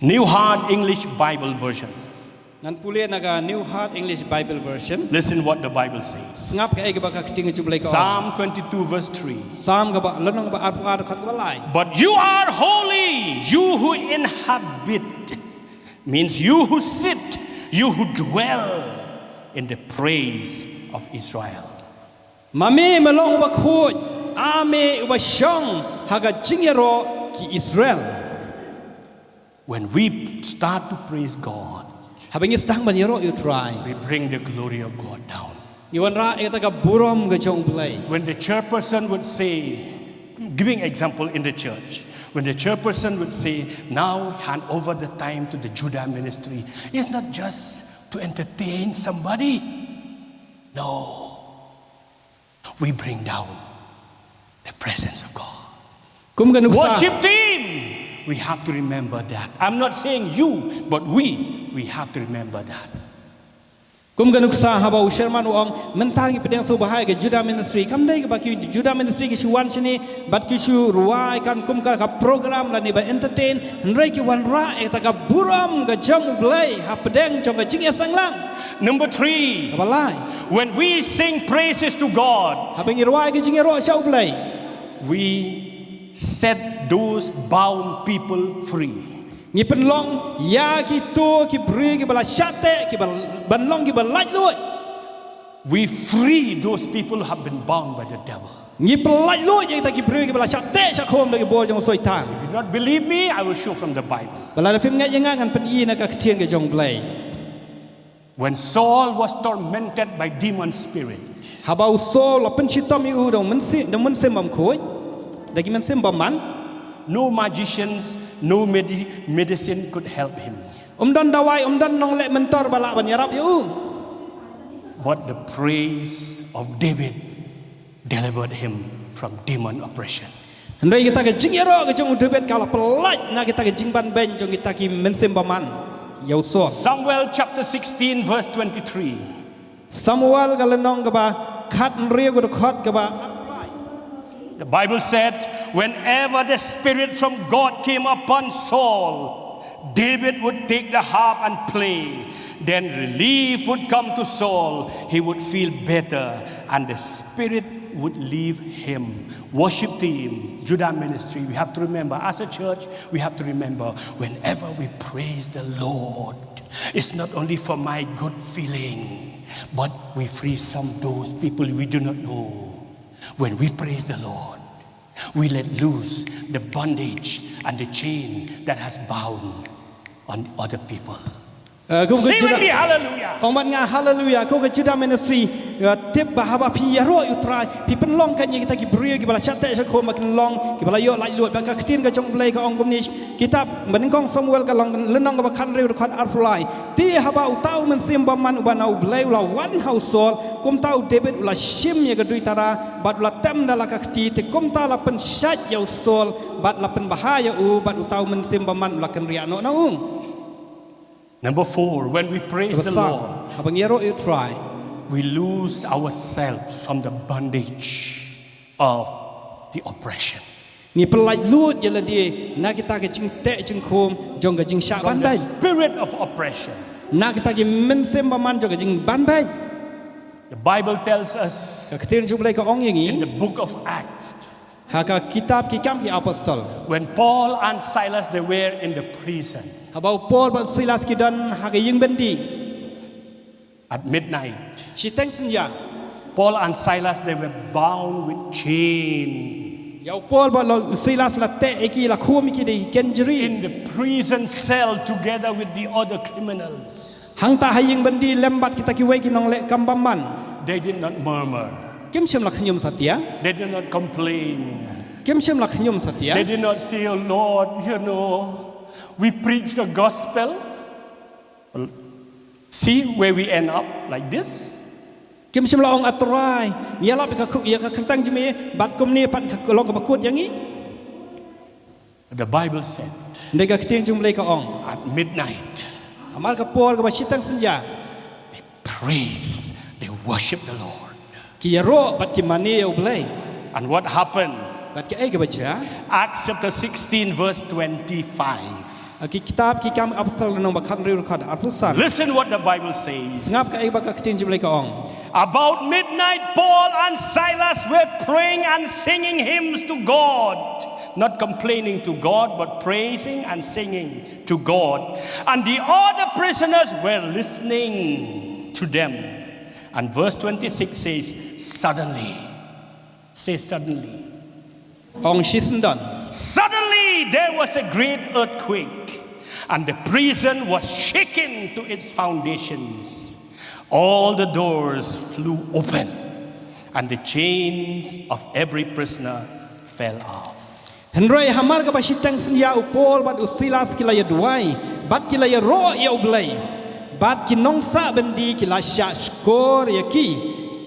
New Hard English Bible version. Nan pulih naga New Heart English Bible Version. Listen what the Bible says. Ngap ka ega baka keting jublay ka. Psalm 22 verse 3. Psalm ka ba lenong ba ar khat ka lai. But you are holy, you who inhabit, means you who sit, you who dwell in the praise of Israel. Mami melong ba khut, ame ba shong haga jingero ki Israel. When we start to praise God, Habang istang ban yero you try. we bring the glory of God down. Iwan ra eta ka burom ga jong play. When the chairperson would say, giving example in the church, when the chairperson would say, now hand over the time to the Judah ministry, it's not just to entertain somebody. No. We bring down the presence of God. Kum ganuk sa. Worship team, we have to remember that. I'm not saying you, but we have to remember that. Kum ganuk sa habaw Sherman uang mentangi pedang so bahaya ke Judah ministry. Kam dai ke baki Judah ministry ke shuan sini bat ki shu ruai kan kum ka program la ni ba entertain nrai ki wan ra eta ka buram ga jong blai ha pedang jong ga jing ya sanglang. Number 3, Abalai. when we sing praises to God, Habang ruai ke jing ya ro shau blai. we set those bound people free. Ngi penlong ya ki to ki bri ki bala syate ki bal banlong ki balaj lui. We free those people who have been bound by the devil. Ngi pelaj lui je kita ki bri ki bala syate syakhom lagi bol jong soitan. If you not believe me, I will show from the Bible. Bala da film ngai jangan kan pen i na ka ktien ke jong blai. When Saul was tormented by demon spirit, Habau so la pen chitom i u dong men sim bam khoi. Dagi men sim bam man. no magicians, no medicine could help him. Dan dawai dan nong lek mentor bala ban yarap yu. But the praise of David delivered him from demon oppression. Hendai kita ke jing yaro ke jong David kala pelaj na kita ke jing ban ben jong kita ki men sim bam man. Yau so. Samuel chapter 16 verse 23. Samuel galenong ke ba khat riu ke khot ke ba. The Bible said, whenever the Spirit from God came upon Saul, David would take the harp and play. Then relief would come to Saul. He would feel better, and the Spirit would leave him. Worship team, Judah ministry, we have to remember, as a church, we have to remember, whenever we praise the Lord, it's not only for my good feeling, but we free some those people we do not know. When we praise the Lord, we let loose the bondage and the chain that has bound on other people. Say with me, hallelujah. Omat nga hallelujah ko ke Judah ministry tip bahaba pi yaro you try pi penlong kan kita ki brio ki bala chatte sa ko makin long ki bala yo lai luat bang ka ktin ka jong blai ka ong gum ni kitab menengkong Samuel ka long lenong ka khan riu khat arfulai ti haba utau men sim bam man uban au blai la one household kum tau David ula shim ye ka dui tara bat ula tem dala ka kti te kum ta la pen shat yo sol bat la pen bahaya u bat utau men sim bam man ula kan ria no na ung. Number 4, when we praise the Lord, habang yaro you try we lose ourselves from the bondage of the oppression. ni pelaj lut je la dia na kita ke jing te jing khom jong ga jing sha ban From the bai spirit of oppression. na kita ke men sem ba man jong ga jing ban bai The Bible tells us ka ktin jum lai ka ong yang in i the book of Acts, ha ka kitab ki kam ki apostol when Paul and Silas they were in the prison habau Paul ban Silas ki dan ha ke ying bendi at midnight, si teng senja Paul and Silas they were bound with chain yau Paul ba Silas la te ki la khom ki de kenjeri in the prison cell together with the other criminals. hang ta ha ying bendi lembat kita ki wei ki nong le kam bam man They did not murmur. kim sem la khnyum satia They did not complain. kim sem la khnyum They satia did not say, oh Lord, we preach the gospel. Well, see where we end up like this. kim sem la ong atrai ya la ka khu ya ka khantang jimi bat kum ni pat ka long ka bakut yang i The Bible said ndai ka ktin jum lai ka ong at midnight, amal ka Paul ka ba si teng senja they worship the Lord. ki yaro bat ki mani yo blai And what happened? bat ke ai ke baca Acts chapter 16, verse 25. ki kitab ki kam apostol nong bakhan riu khad apostol Listen what the Bible says. ngap ke ai baka kecing jumlai ka ong About midnight, Paul and Silas were praying and singing hymns to God. Not complaining to God, but praising and singing to God. And the other prisoners were listening to them. And verse 26 says, suddenly. Say suddenly. ong shisendon Suddenly there was a great earthquake, and the prison was shaken to its foundations. All the doors flew open, and the chains of every prisoner fell off. Henry hamar ka basitang senja upol bat usilas kilaya duai bat kilaya ro ya ublai bat kinongsa bendi kilasya skor ya ki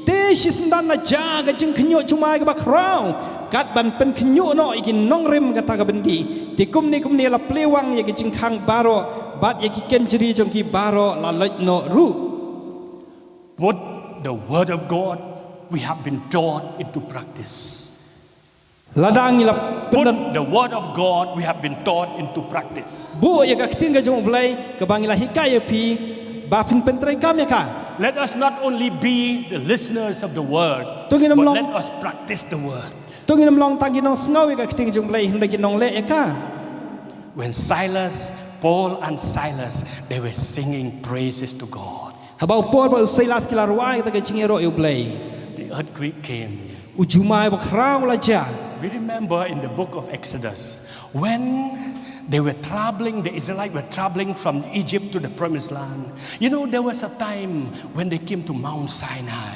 te shisdan na ja ga jing khnyo chuma ga bakrau kat ban pen khnyo no ikin nong rim ga ta ga bendi ti kumni la plewang ya ki jing khang baro bat ya ki kenjri jong ki baro la laj no ru. Put the word of God we have been taught into practice. Ladang ila Put pendan the word of God we have been taught into practice. bu ya ka ktin ga jong ublai ka bangila hikaya pi ba fin pentrai kam ya ka Let us not only be the listeners of the word, Tungin but namlong- let us practice the word. tungin long tang ginong sngaw ya ka ktin jong ublai hendak ginong le ya ka When Paul and Silas, they were singing praises to God. habau por ba usilas kila ruai ta ga jingero ya ublai The earthquake came. ujumai bakrau la ja We remember in the book of Exodus, when they were traveling, the Israelites were traveling from Egypt to the promised land. You know, there was a time when they came to Mount Sinai.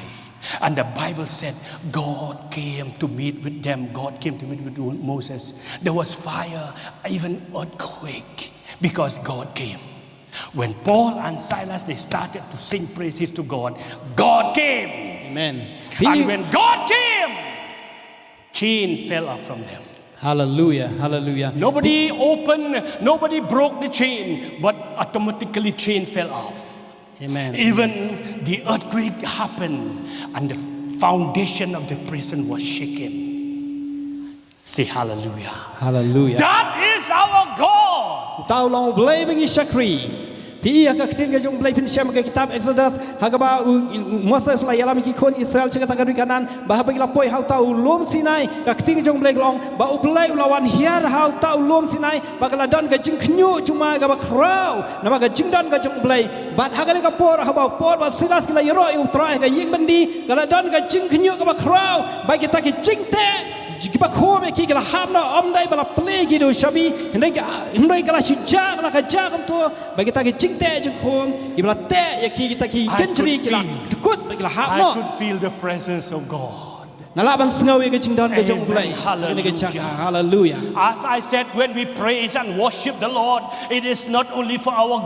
And the Bible said God came to meet with them. God came to meet with Moses. There was fire, even earthquake, because God came. When Paul and Silas, they started to sing praises to God, God came. amen And when God came, chain fell off from them. hallelujah hallelujah Nobody broke the chain, but automatically chain fell off. amen Even the earthquake happened and the foundation of the prison was shaken. Say hallelujah. hallelujah That is our God. tao long blai bengi sakri ti ia ka ktin ga jong blai pin syam ga kitab Exodus hagaba Moses la yalam ki kon Israel chega tagari kanan bah bagi la poi hau tau lom Sinai ka ktin jong blai long ba u blai lawan hiar hau tau lom Sinai ba kala don ga jing knyu cuma ga ba krau nama ga jing don ga jong blai bat hagani ka por haba por ba silas kila yero u trai ga ying bendi kala don ga jing knyu ga ba krau ba kita ki jing te jika kome ki kala hamna omdai bala play ki do shabi hendai kala sujak kala kajak tu bagi kita ki cingte je kom ki bala te ya ki kita ki kenjri kila kut bagi kala I hamna could feel the presence of God. nalaban sengawi ke cingdan ke jong play Amen. ini ke cak hallelujah As I said, when we praise and worship the Lord, it is not only for our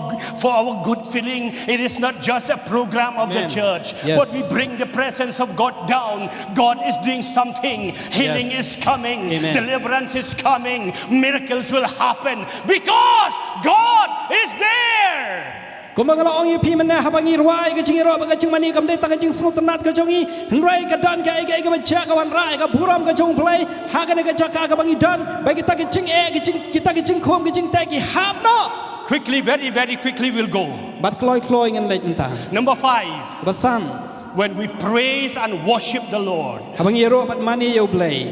good feeling. It is not just a program of the Amen. church, Yes. but we bring the presence of God down. God is doing something. Healing Yes. is coming. Amen. Deliverance is coming. Miracles will happen because God is there. Kumangala ongi pi mana habangi ruai ke cingiro ba ke cing mani kam de ta ke cing smut nat ke jongi hendrai ke dan ke ke baca kawan rai ke buram ke jong play ha ke ke caka ke bangi dan bagi kita ke cing ke cing kita ke cing khom ke cing te ki hamno Quickly, very, very quickly, we'll go. bat kloi ngan leit entah Number 5, basan when we praise and worship the Lord, habangi ro bat mani yo play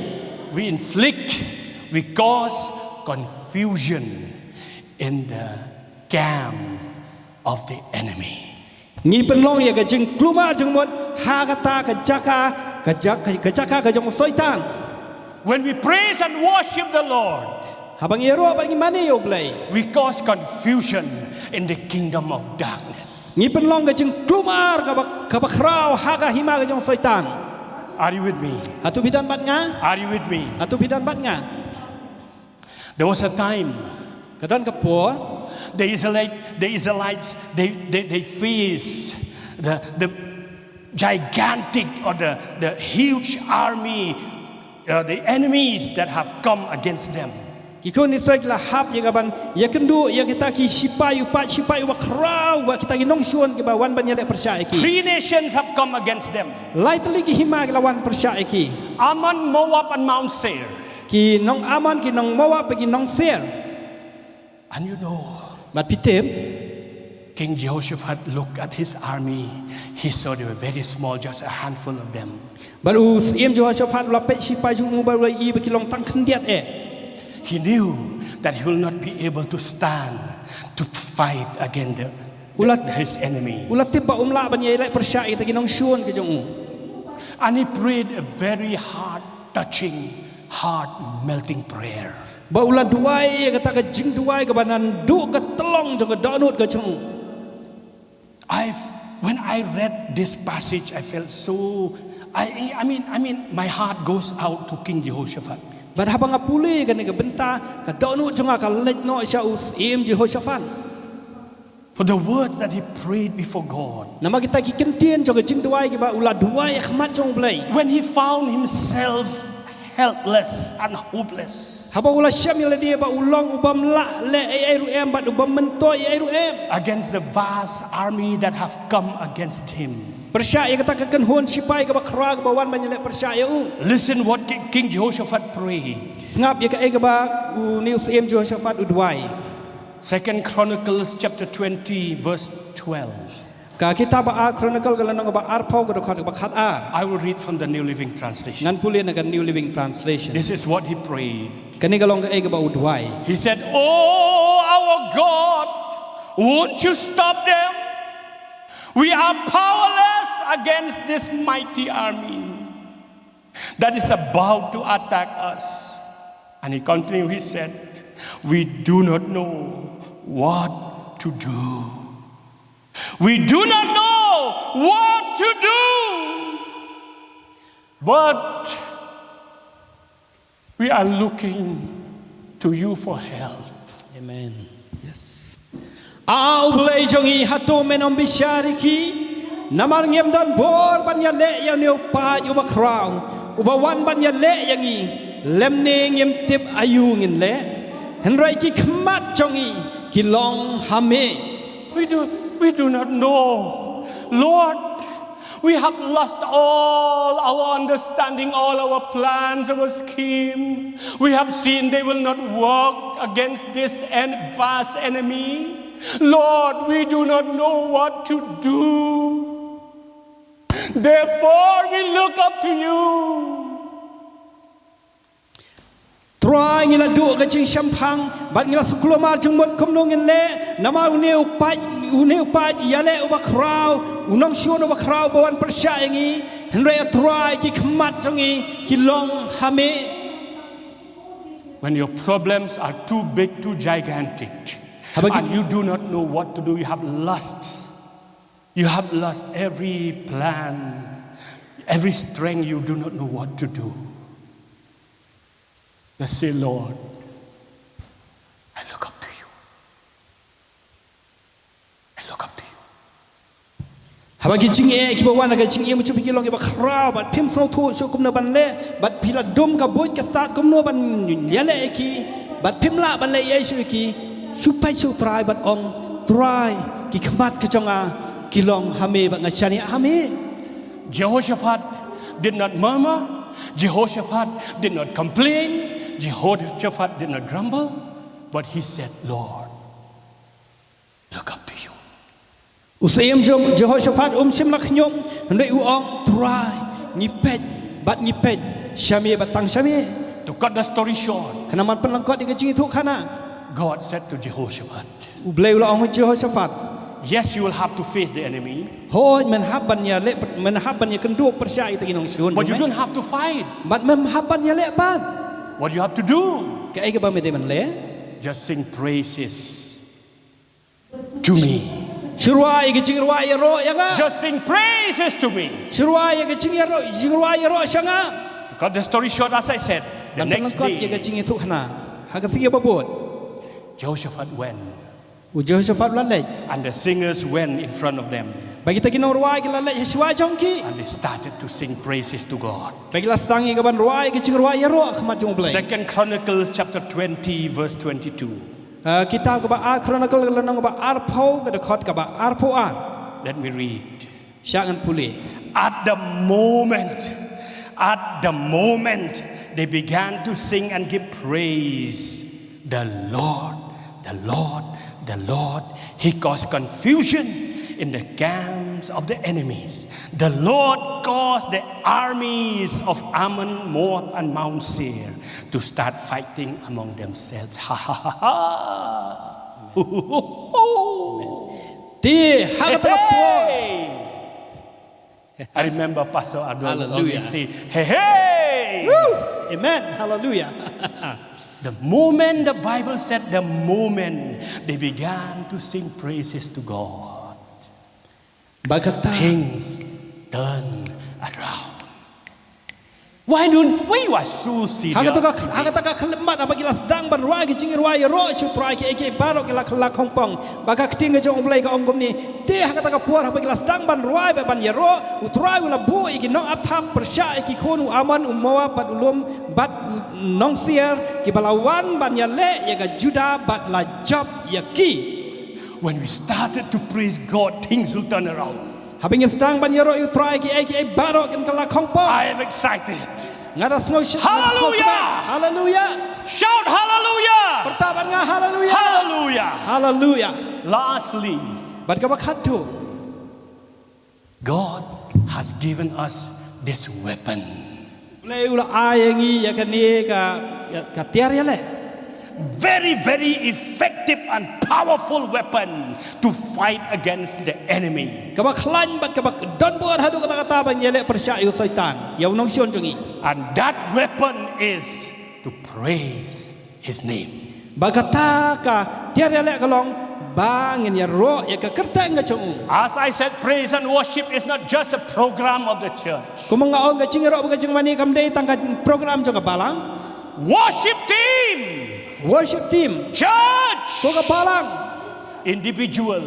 we cause confusion in the camp of the enemy. ni penlong ya ke cing kluma jong mot ha kata ke jaka ke jong soitan When we praise and worship the Lord, habangi ro bat mani yo play we cause confusion in the kingdom of darkness. ni penlong ke cing klumar ke bakrau ha ka hima ke jong soitan Are you with me? atu bidan bat nga Are you with me? atu bidan bat nga There was a time kadan ke por the Israelites they faced the gigantic or the huge army, the enemies that have come against them. Kikun Israel la hab ya gaban ya kendu ya kita ki sipai wa krau wa kita ki nongsuan ki bawan ban ya percaya ki 3 nations have come against them: lai tali ki hima ki lawan percaya ki Ammon, Moab, and Mount Seir. ki nong aman ki nong mawa pe ki nong ser And you know, bat pitem King Jehoshaphat looked at his army. He saw they were very small, just a handful of them. balu siem Jehoshaphat la pe sipai jung balu I pe ki long tang khan diat He knew that he will not be able to stand to fight against his enemy. ulat tiba la ban ye lai persya ita ki nong shuon ki jung And he prayed a very heart-touching, heart-melting prayer. ba ulat duai kata ka jing duai ka banan du ka telong jong ka donut ka jung When I read this passage, I felt so. I mean, my heart goes out to King Jehoshaphat. bat habang apuli ka ni ka benta ka donut jong ka lek no sya us im Jehoshaphat For the words that he prayed before God. nama kita ki kentien jong ka jing duai ki ba ulat duai khmat jong blai When he found himself helpless and hopeless. haba ulat syam ile dia ba ulong ubam la le ai ru em bat ubam mentoi ai ru em Against the vast army that have come against him. persya kata ka kan hon sipai ka ba khra ka ba wan ban le persya u Listen what King Jehoshaphat prayed. ngap ye ka ai ka ba u news im Jehoshaphat u duai 2 Chronicles chapter 20 verse 12. ka kitab ba chronicle ka lanong ba arpau ka dokhat ba khat a I will read from the New Living Translation. ngan pulin na ka New Living Translation This is what he prayed. kani ka long ka ai ka ba u duai He said, "Oh, our God, won't you stop them? We are powerless against this mighty army that is about to attack us." And he continued, he said, "We do not know what to do. We do not know what to do. But we are looking to you for help." amen yes au blai jong I hatu menom bisyari ki namar ngem dan bor ban ya le yang neu pa yu ba krau u ba wan ban ya le yang I lem ne ngem tip ayu ngin le hen rai ki khmat jong I ki long hame We do not know. Lord, we have lost all our understanding, all our plans, our scheme. We have seen they will not work against this vast enemy. Lord, we do not know what to do. Therefore, we look up to you. try ngila du ka ching shampang bat ngila suklomar jung mot kom nong ngin le nama uneu pa ya le u ba krau unong shuon u ba krau ba wan persya yang I hen rai try ki khmat jong I ki long hame When your problems are too big, too gigantic, and you do not know what to do, you have lost every plan, every strength, you do not know what to do. Let's say, Lord, I look up to you. I look up to you. haba ki ching e ki ba wan ka ching e mu chu ki long ki ba krau bat phim so thu so kum na ban le bat phila dom ka boy ka start kum no ban ya le ki bat phim la ban le ye su ki su pai su try bat ong try ki khmat ka chonga ki long hame ba nga chani hame Jehoshaphat did not murmur. Jehoshaphat did not complain. Jehoshaphat did not grumble. But he said, Lord, look up to you. Usayam jom Jehoshaphat sim lak nyom ndai u ong try ngipet bat ngipet syami batang syami To cut the story short, kana man penlangkot di kecing itu kana God said to Jehoshaphat, u blai ula ong Jehoshaphat yes, you will have to face the enemy, hoi men haban ya le men haban ya kenduk persya itu kinong syun but you don't have to fight. bat mem haban ya le ban What you have to do, ka ai ka ba me de man le just sing praises to me. Shirwai kecing ruai ya ro ya nga Just sing praises to me. Shirwai kecing ya ro shirwai ya ro syanga To cut the story short, as I said, the dan next penlangkot ya day, kecing itu kana hakasi ya babot Jehoshaphat went, u Jehoshaphat la le and the singers went in front of them, bagi ta kinong ruai ki la le Yeshua jongki and they started to sing praises to God. bagi la stangi ka ban ruai kecing ruai ya ro khmat jong blai 2 Chronicles chapter 20, verse 22. kitab ka ba a chronicle ka lanong ba arpau ka dekhot ka ba arpau an Let me read. syangan puli At the moment they began to sing and give praise. The Lord, the Lord, the Lord. He caused confusion in the camps of the enemies. The Lord caused the armies of Ammon, Moab, and Mount Seir to start fighting among themselves. Ha ha ha ha. Ti hakataka puar. I remember Pastor Adol Hallelujah. always say, hey, hey. Amen. Hallelujah. The moment, the Bible said, the moment they began to sing praises to God, Bagata. things turn around. Why you are so serious? Hakataka kelemat apabila sedang berwai ke jingir wai ro chu trai ke barok ke la khong pong baga kting ke jong blai ke ong gom ni ti hakataka puar apabila sedang berwai be ban yero utrai ula bu iki no athak persya iki khonu aman moab bat ulum bat nong sier ki balawan ban yale ya ga juda bat la job ya ki. When we started to praise God, things will turn around. Habis sedang ban yero utrai ki barok ke la khong pong I am excited. ngada snow Hallelujah! Hallelujah. Shout hallelujah! Pertaban nga hallelujah. Hallelujah! Hallelujah. Lastly, Bat ka bakhat tu. God has given us this weapon. Play ula ayengi ya kani ka tiar ya le. Very, very effective and powerful weapon to fight against the enemy. Ka baklan bat ka bak don buat hadu kata-kata ban yele persya syaitan. Ya unong sion jongi. And that weapon is to praise His name. Bagata ka tiar ya le kalong bangin ya ro ya ka kerta nga chong. As I said, praise and worship is not just a program of the church. Kumangaon ka chingiro ka chingmani kam dei tangka program jong ka balang. Worship team, Worship team. church, Ko ka balang. individual,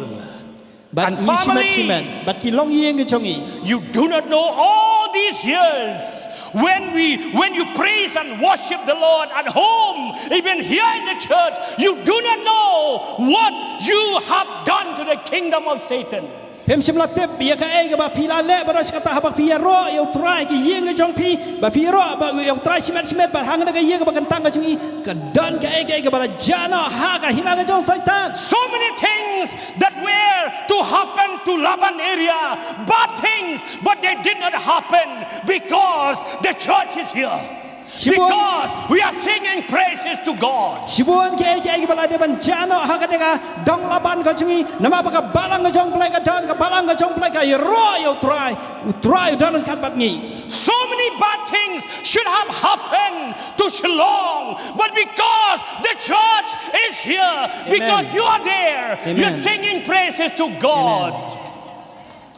Bat and families. Bat ki long yeng ka chongi. You do not know all these years when you praise and worship the Lord at home, even here in the church, you do not know what you have done to the kingdom of Satan. Pem simlatep ya ka ga ba pila le baras kata habak pia ro ya try ki yeng ka jong pi ba pia ro ba ya try simet ba hang ga yeng ba kantang ka chungi ka dan ka ga ba jana ha ka hima ka jong saitan. So many things that were to happen to Laban area, bad things, but they did not happen because the church is here. Because we are singing praises to God. Sibuan ke bala de ban jana ha ka ga dong laban ka chungi nama ba ka balang ka jong play ka dan ka balang ka jong play ka ya ro ya try dan kan bat ngi. So many bad things should have happened to Shillong, but because the church is here, because you are there, you're singing praises to God.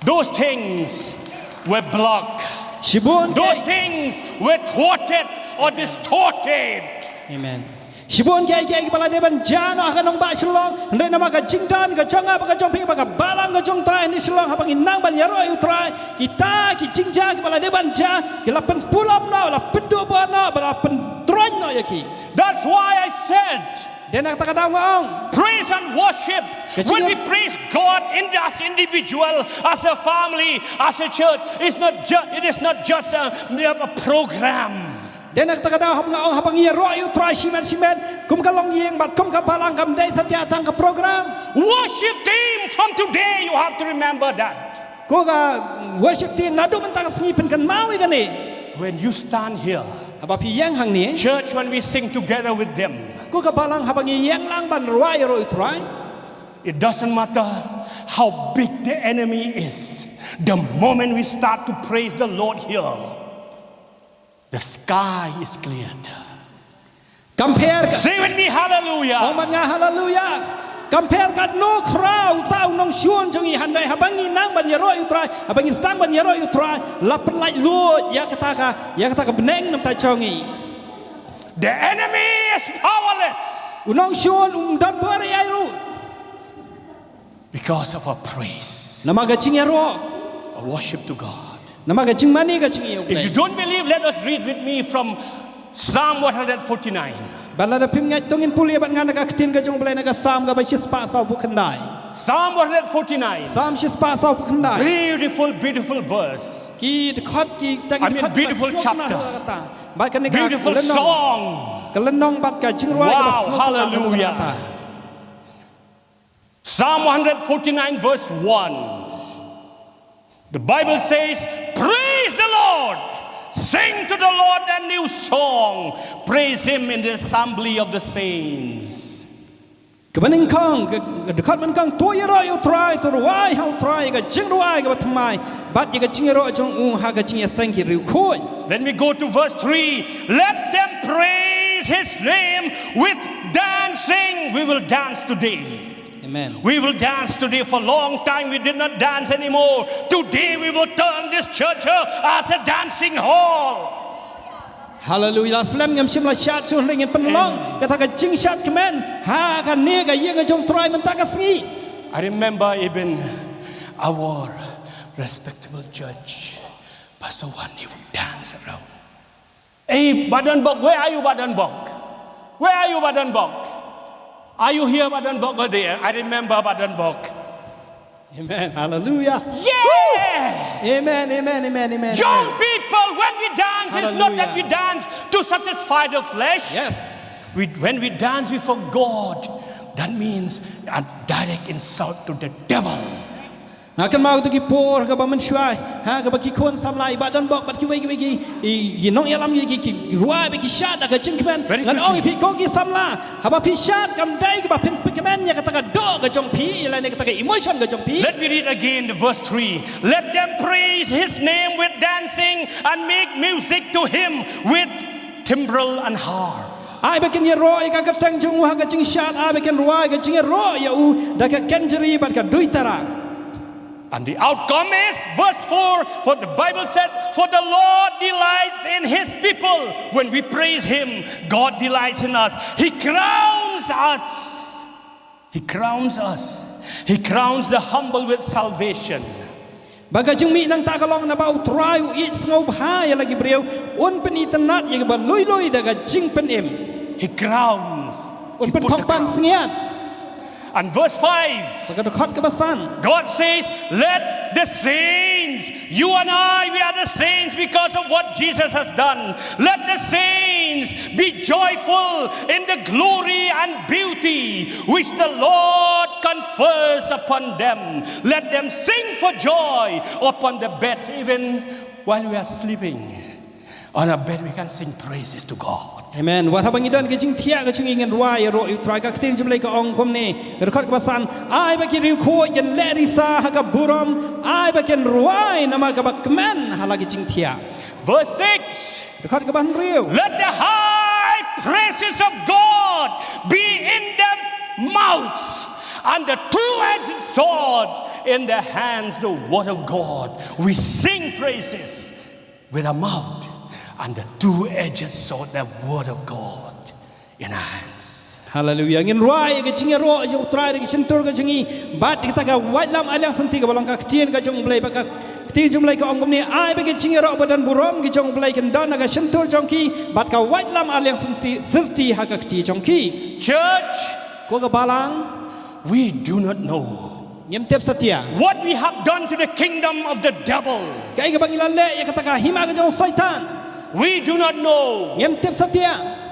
Those things were blocked. Sibuan Those things were thwarted or distorted. Amen. Sibuan ke bala de ban jana ha ka nong ba silong ndai nama ka jingdan ka jonga ba ka jong pi ba ka balang ka jong try ni silong ha bang inang ban ya ro yu try kita ki jingja bala de ban ja ki la pen pulam na la pen do ba na ba pen tron no ya ki. That's why I said, Den nak takadaw ngaong. praise and worship. When we praise God in as individual, as a family, as a church, it is not just a program. Den nak takadaw hab ngaong habang ya ro yu try simen kum ka long yeng bat kum ka balang kam dei satya tang ka program. Worship team, from today you have to remember that. Ko ka worship team nadu mentang sni pen kan mawi kan ni. When you stand here, Aba pi yang hang ni. church, when we sing together with them, Ko ka balang habang yang lang ban ro yu try. it doesn't matter how big the enemy is. The moment we start to praise the Lord here, the sky is cleared. Compare ka. Say with me, hallelujah. Ong man nga hallelujah. Compare ka no crowd tao nong siyon jongi handai habang inang ban yero utrai habang istang ban yero utrai lapen lai lu ya kata ka beneng nam ta jongi. The enemy is powerless Unong siyon dan bari ai ru. because of our praise, Nama ga ching yero. our worship to God. Nama ga ching mani ga ching yero. If you don't believe, let us read with me from Psalm 149. Bala da pim ngai tongin puli ban nga naga ktin ga jong blai naga sam ga ba shis pa sa bu khandai. Psalm 149. Sam shis pa sa bu khandai. Beautiful, beautiful verse. ki dekat ki I mean, beautiful chapter. Bat kan Beautiful song. kelenong bat ka jingruai Wow, hallelujah. Psalm 149 verse 1. The Bible says, praise the Lord. Sing to the Lord a new song. Praise Him in the assembly of the saints. Kebening kong dekat men kong tu ya roi utrai tu ruai hau trai ka jingruai ka batmai bat ya ka jingro jong ha ka jing ya sang ki riu khoi. Then we go to verse 3. Let them praise His name with dancing. We will dance today. Amen. We will dance today. For a long time we did not dance anymore. Today we will turn this church as a dancing hall. Hallelujah. Slam ngam sim la shat sun ring penlong kata ka jing shat kemen ha ka ne ka ye ka jong trai men ta ka sngi. I remember even our respectable judge, Pastor Wan, he would dance around. Hey, Badenbok, where are you, Badenbok? Where are you, Badenbok? Are you here, Badenbok, or there? I remember Badenbok. Amen. Hallelujah. Yeah! Amen. Amen. Amen. Amen. Young people, when we dance, it's not that we Hallelujah. dance to satisfy the flesh. Yes. When we dance before God, that means a direct insult to the devil. Akan mau tu ki por ka ba men shuai ha ka ba ki kon sam lai ba dan bok bat ki wei ki nong yalam ki ruai be ki shat ka jing kemen Very ngan ong quickly. pi ko ki sam la ha ba pi shat kam dai ka ba pin kemen ya ka ta ka do ka jong pi la ne ka ta ka emotion ka jong pi. Let me read again the verse 3. Let them praise His name with dancing and make music to Him with timbrel and harp. Ai ba ken ye roi ka ka tang jong ha ka jing shat ai ba ken ruai ka jing ro ya u da ka kenjeri bat ka dui tara. And the outcome is verse 4. For the Bible said, for the Lord delights in His people. When we praise Him, God delights in us. He crowns us. He crowns us. He crowns the humble with salvation. Baga jing mi nang ta ka long na ba utrai u it ngau ha ya lagi breu un pen itanat ya ba lui da ka jing pen em He crowns. un He pen put the thong pan crown. sngiat And verse 5. baga khot ka ba san. God says, let the saints, you and I, we are the saints because of what Jesus has done. Let the saints be joyful in the glory and beauty which the Lord confers upon them. Let them sing for joy upon the beds, even while we are sleeping. On a bed, we can sing praises to God. Amen. Wa thabang idan ke jing thia ke jing ingen ruai ro yu trai ka tin jim lai ka ong kom ne ka khot ka ba san ai ba ki riu kho yen le ri sa ha ka buram ai ba ken ruai na ma ka ba kmen ha la ke jing thia Verse 6. ka khot ka ban riu. Let the high praises of God be in their mouths and the two-edged sword in their hands, the word of God. We sing praises with our mouth and the two-edged sword, the word of God in our hands. Hallelujah. Ngin ruai ke jing ro yu trai ke sentur ke jingi bat kita ka wait lam alang senti ka balong ka tien ka jong blai ba ka tin jum lai ka ong kom ne ai ba ke jing ro ba dan buram ke jong blai ken don ka sentur jong ki bat ka wait lam alang senti ha ka ti jong ki Church, ko ka balang we do not know nyem tep satia what we have done to the kingdom of the devil. kai ka bang ilale ya kata ka hima ka jong saitan We do not know, nyem tep satia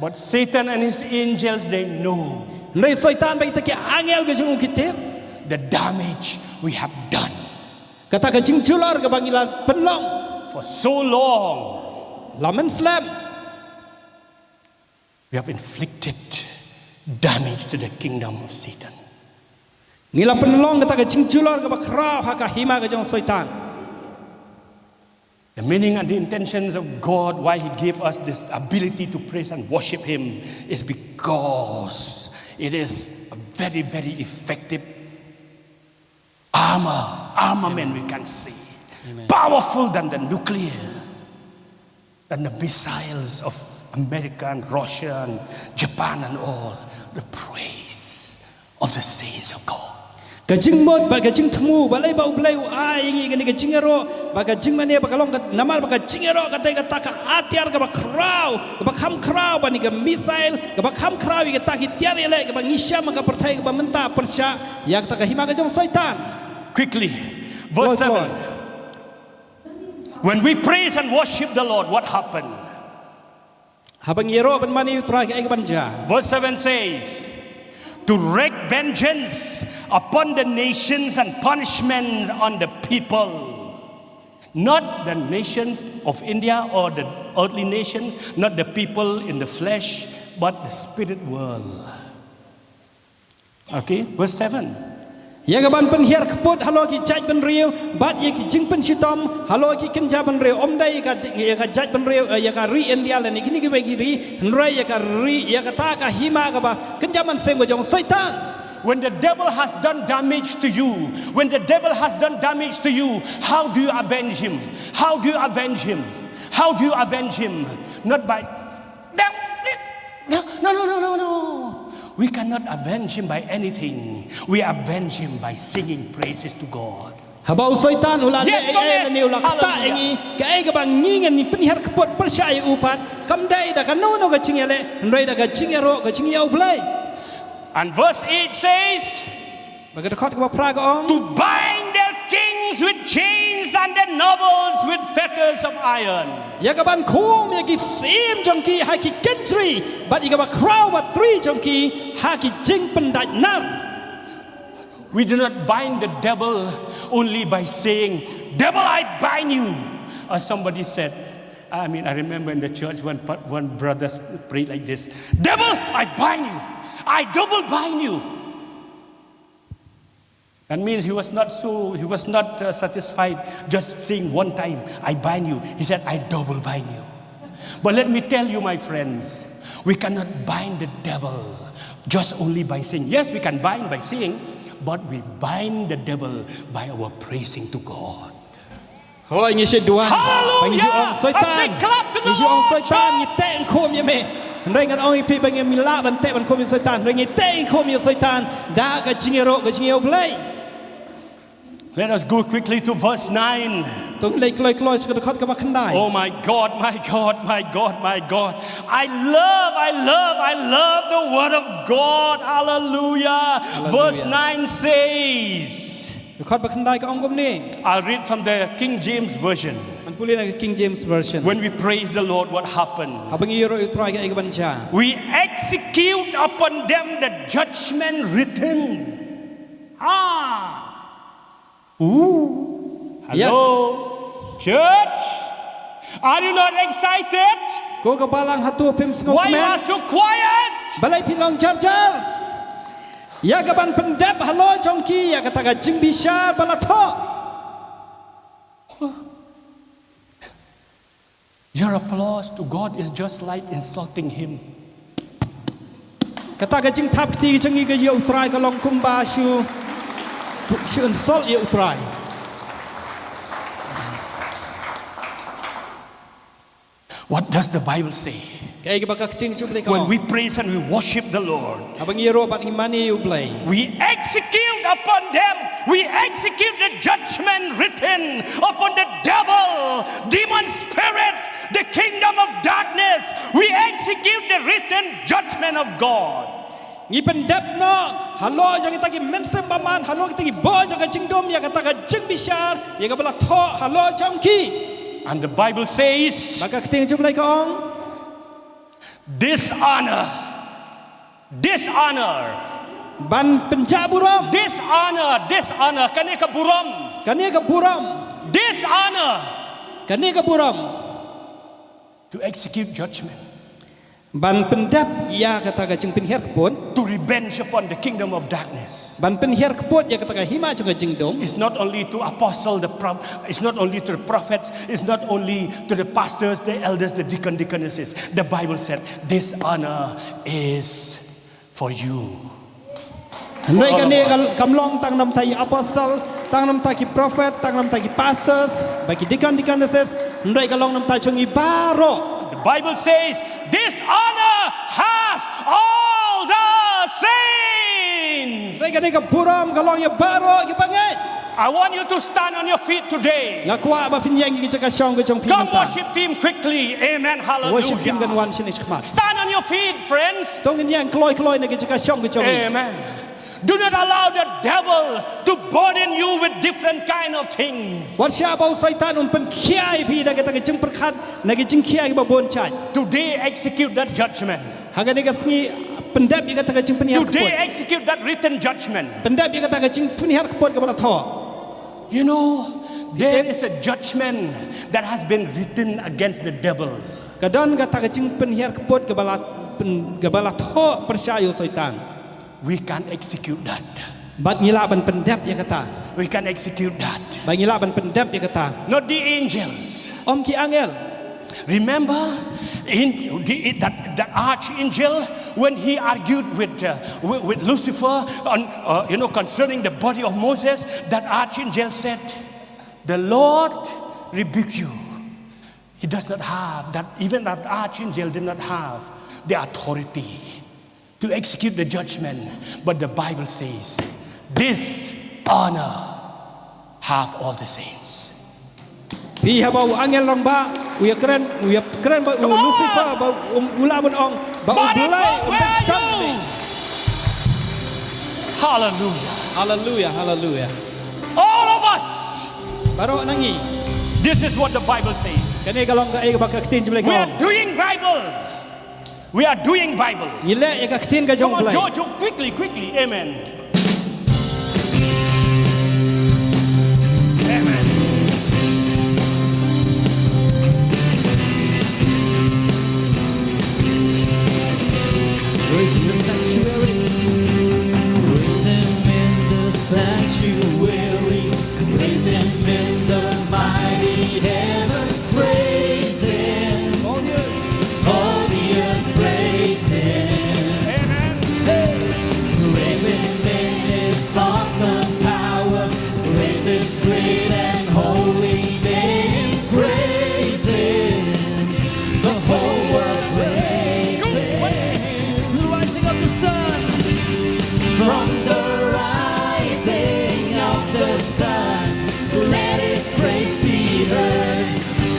but Satan and his angels, they know ndai saitan ba kita ki angel ka jong kitep the damage we have done. kata ka jing chular ka bang ilan penlong For so long, lamen slam we have inflicted damage to the kingdom of Satan. ngila penlong kata ka jing chular ka ba krau ha ka hima ka jong saitan. The meaning and the intentions of God, why He gave us this ability to praise and worship Him, is because it is a very, very effective armament we can see. Powerful than the nuclear, than the missiles of America and Russia and Japan and all. The praise of the saints of God. Ka jing mod ba ka jing thmu ba lai ba ublai ai ngi ka jing ro ba ka jing mane ba ka long ka namal ba ka jing ro ka tai ka ta ka atiar ka ba krau ka ba kham krau ba ni ka missile ka ba kham krau ka ta ki tiar ele ka ba ngisha ma ka perthai ka ba menta percha ya ka ta ka hima ka jong saitan. Quickly, verse Go 7. on. When we praise and worship the Lord, what happened? Habang yero ban mani utrai ke banja. Verse 7 says, to wreak vengeance upon the nations and punishments on the people. Not the nations of India or the earthly nations, not the people in the flesh, but the spirit world. Okay, verse 7. Ya gaban penhiar keput halo ki jaj ban riu bat ye ki jing pen sitom halo ki kenja ban riu om dai ka ya ka jaj ban riu ya ka ri India la ni kini ki be ki ri nrai ya ka ri ya ka ta ka hima ka ba kenja man seng go jong saitan. When the devil has done damage to you, when the devil has done damage to you, how do you avenge him? How do you avenge him? How do you avenge him? Not by no. We cannot avenge him by anything. We avenge him by singing praises to God. Habau saitan ulan Yes, ye yes. ni ulak ta Hallelujah. engi ka ai ka bang ngingan ni penhiar keput percaya upat kam dai da ka no ka cingele nrai da ka cingero ka cingiau play. And verse 8 says, Bagi dekat ke pra ka ong to bind their kings with chains and their nobles with fetters of iron. ya ka ban khum ya ki sim jong ki ha ki kentri bat i ka ba kraw ba tri jong ki ha ki jing pen dai nam. We do not bind the devil only by saying, devil, I bind you. As somebody said, I remember in the church one brother prayed like this, devil, I bind you. I double bind you. That means he was not satisfied just saying one time, I bind you. He said, I double bind you. But let me tell you, my friends, we cannot bind the devil just only by saying. Yes, we can bind by saying, but we bind the devil by our praising to God. Hoi ngi se duan. Hallelujah! Bagi si ong A saitan. big clap to the Ngi si ong Lord, saitan ngi te khum ye me. Nrai ngan ong pi bagi mi la ban te ban khum ye saitan. Nrai ngi te khum ye saitan. Da ka cingero ka cingeu play. Let us go quickly to verse 9. Tung lei kloi kloi ka dekat ka ba khandai. Oh my God, my God, my God, my God. I love the word of God. Hallelujah. Verse 9 says, Dekat ba khandai ka ong gum ni. I'll read from the King James Version. An puli na King James version. When we praise the Lord, what happened? Habang yero utrai ka banja. We execute upon them the judgment written. Hello, church? Are you not excited? Ko ka balang hatu pim sngok Why you are men. so quiet? Balai pinong jar. Ya ka ban pendep halo jongki ya kata ka jing bisa balatho. Your applause to God is just like insulting Him. Kata ka jing tap ti jangi ka ye utrai ka long kum ba shu. Shu insult ye utrai. What does the Bible say? Kaya ka baka jing chu blai ka. When we praise and we worship the Lord, Abang yero bat imani u blai. we execute upon them, we execute the judgment written upon the devil, demon spirit, the kingdom of darkness. We execute the written judgment of God. Ngi pendep no halo jang kita ki mensem baman halo kita ki bo jang ka jing dom ya kata ka jing bisa ya ka balatho halo jongki. And the Bible says, Maka keting chu blai ka ong. dishonor, Ban penja buram. dishonor, kani ka buram, Kani ka buram. dishonor, Kani ka buram. to execute judgment, Ban pendap ya kata ka jing penher kepun. to revenge upon the kingdom of darkness. Ban penher keput ya kata ka hima jang ka jing dom. It's not only to it's not only to the prophets, it's not only to the pastors, the elders, the deaconesses. The Bible said, this honor is for you. Andai ka ni kamlong tang nam tai apostle, tang nam tai ki prophet, tang nam tai ki pastors, bagi deaconesses, andai ka long nam tai chungi baro. The Bible says, this honor has all the saints. Andai ka ni ka buram ka long ya baro ki bangai. I want you to stand on your feet today. Ngakwa ba pinyang ki jaka syong ka jong Come pinta. worship team quickly. Amen. Worship team kan Hallelujah. wan sinis khmat. Stand on your feet, friends. Tong yang kloi na ki jaka syong ka jong. Amen. Do not allow the devil to burden you with different kind of things. วัดชาบเอาไซตานอุนเป็นเขี้ยพี่ได้ก็จึงประคัดนักจึงเขี้ยก็บนใจ Today execute that judgment. หากนี่ก็สงี้เป็นเด็บยังก็จึงเป็นยาขป Today ด execute that written judgment. เป็นเด็บยังก็จึงเป็นยาขปดกับบลาทอ You know, there is a judgment that has been written against the devil. กระดอนก็จึงเป็นยาขปดกับบลาทอประชาโยไซตาน We can execute that. บัดนี้ละมันเป็นเด็บยังก็ตา We can execute that. บัดนี้ละมันเป็นเด็บยังก็ตา Not the angels. อมคีอังเอล Remember that archangel when he argued with Lucifer on concerning the body of Moses, that archangel said, "The Lord rebuke you." He does not have that. Even that archangel did not have the authority to execute the judgment. But the Bible says, "This honor have all the saints." พี่ฮะบ่าวอังเอลรองบ้าอุยกรนบ่าวลูซิเฟอร์บ่าวอุลาบนองบ่าวบุไลเป็นสตัม Hallelujah. ฮาเลลูยาฮาเลลูยา All of us. บารอนังอี This is what the Bible says. กันเอกลองกับเอกบักกตินจุเลก We อง are doing Bible. We are doing Bible. ยิเละเอกกตินกับจง Come เปล on, Jojo, quickly. Amen. Amen. Praise in the sanctuary. Praise Him in the sanctuary. Praise Him in the mighty heavens. Praise Him. All the earth praise Him. Amen. Praise Him in His awesome power. Praise His great and holy name. Praise Him. The whole world praise Him. The rising of the sun. From the rising of the sun, let His praise be heard.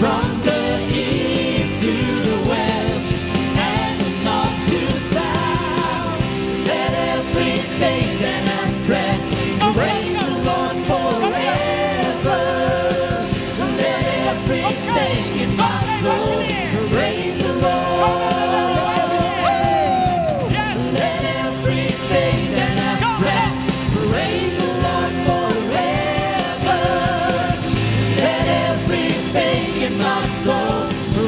From the east to the west, and the north to south, let everything that has breath praise the Lord forever. Let everything in my soul praise the Lord. Let everything that has breath praise the Lord forever. Let everything in my soul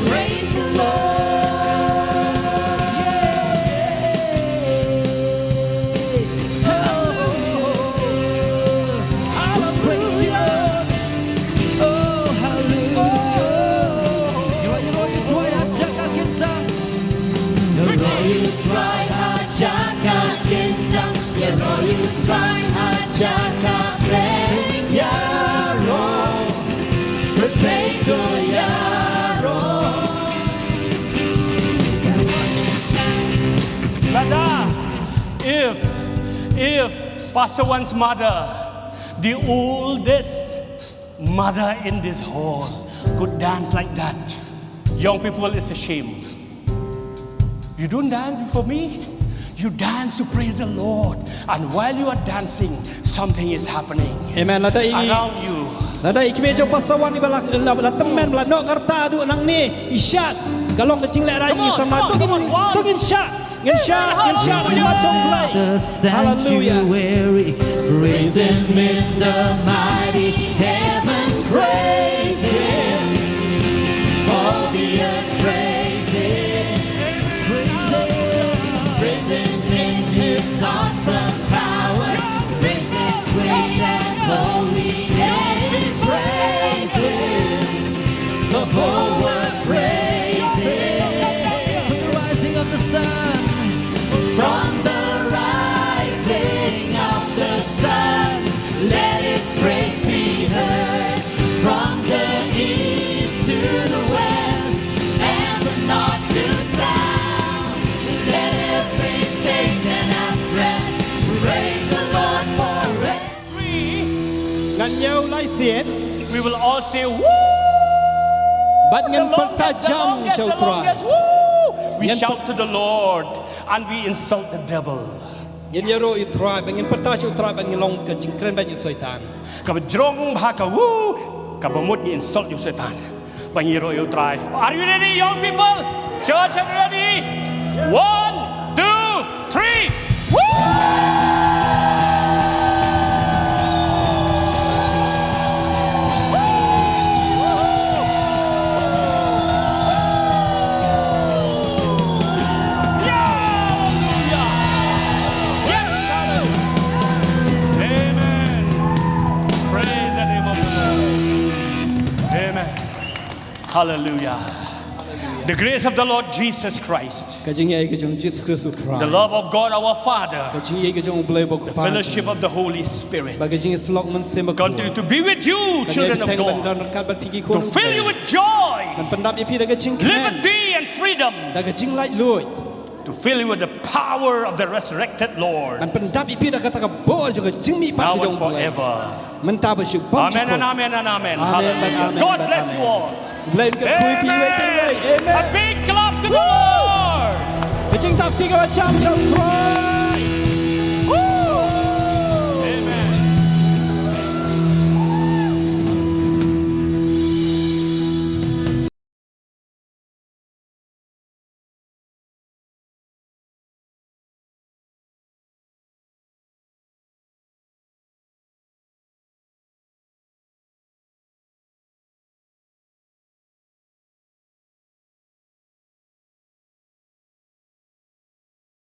praise the Lord. I will praise you, Lord. Oh, hallelujah. You try Hachaka Kintam, you know you try Hachaka Yaro, potato Yaro. Brother, if Pastor One's mother, the oldest mother in this hall, could dance like that, young people, is a shame. You don't dance for me. You dance to praise the Lord. And while you are dancing, something is happening เอเมนละได้อี around you. ละได้อีกเมจปัสสาวะนี่บลาตัมแมนบลาโนการตาดูนังนี่อิชาดกะลองกะจิงแลไรอีสมาตุกินชามาจงไล The sanctuary, praise Him in the mighty heavens, praise Him. All the earth praise Him, praise Him in His awesome power, praise His great and holy name, praise Him. The whole world praise Him. From the rising of the sun. From the rising of the sun, let His praise be heard. From the east to the west, and the north to south, let everything that has breath praise the Lord forever. งันเยวไลเสียด We will all say, woo! บัดเงิน The ป longest, ตา the จัม longest, เชา the ตรา longest, woo! We shout to the Lord and we insult the devil. Yen yero utrai bangin pertas utrai bangin long ke jingkren bangin soitan. Ka jrong bha ka wu ka bamut ni insult you Satan. Bang hero you try. Are you ready, young people? Church, are you ready? 1, 2, 3. Woo! Hallelujah. The grace of the Lord Jesus Christ, Kajing ay kajong Jesus Christ utrai. the love of God our Father, Kajing ay kajong blay bok the fellowship of the Holy Spirit Bagajing slok man sema continue to be with you, children of God, to fill you with joy, Man pendap ipi daga jing kren. liberty, and freedom, Daga jing light lui. to fill you with the power of the resurrected Lord, Man pendap ipi daga taka bol juga jing mi now pat and kajong blay. forever. Mentaba syuk bom Amen and chikot. amen and amen. Amen, Hallelujah. amen, God amen, bless you amen. all. Blay ke kui pi wei pi wei. A Amen. big clap to the Lord. Kajing tak tiga macam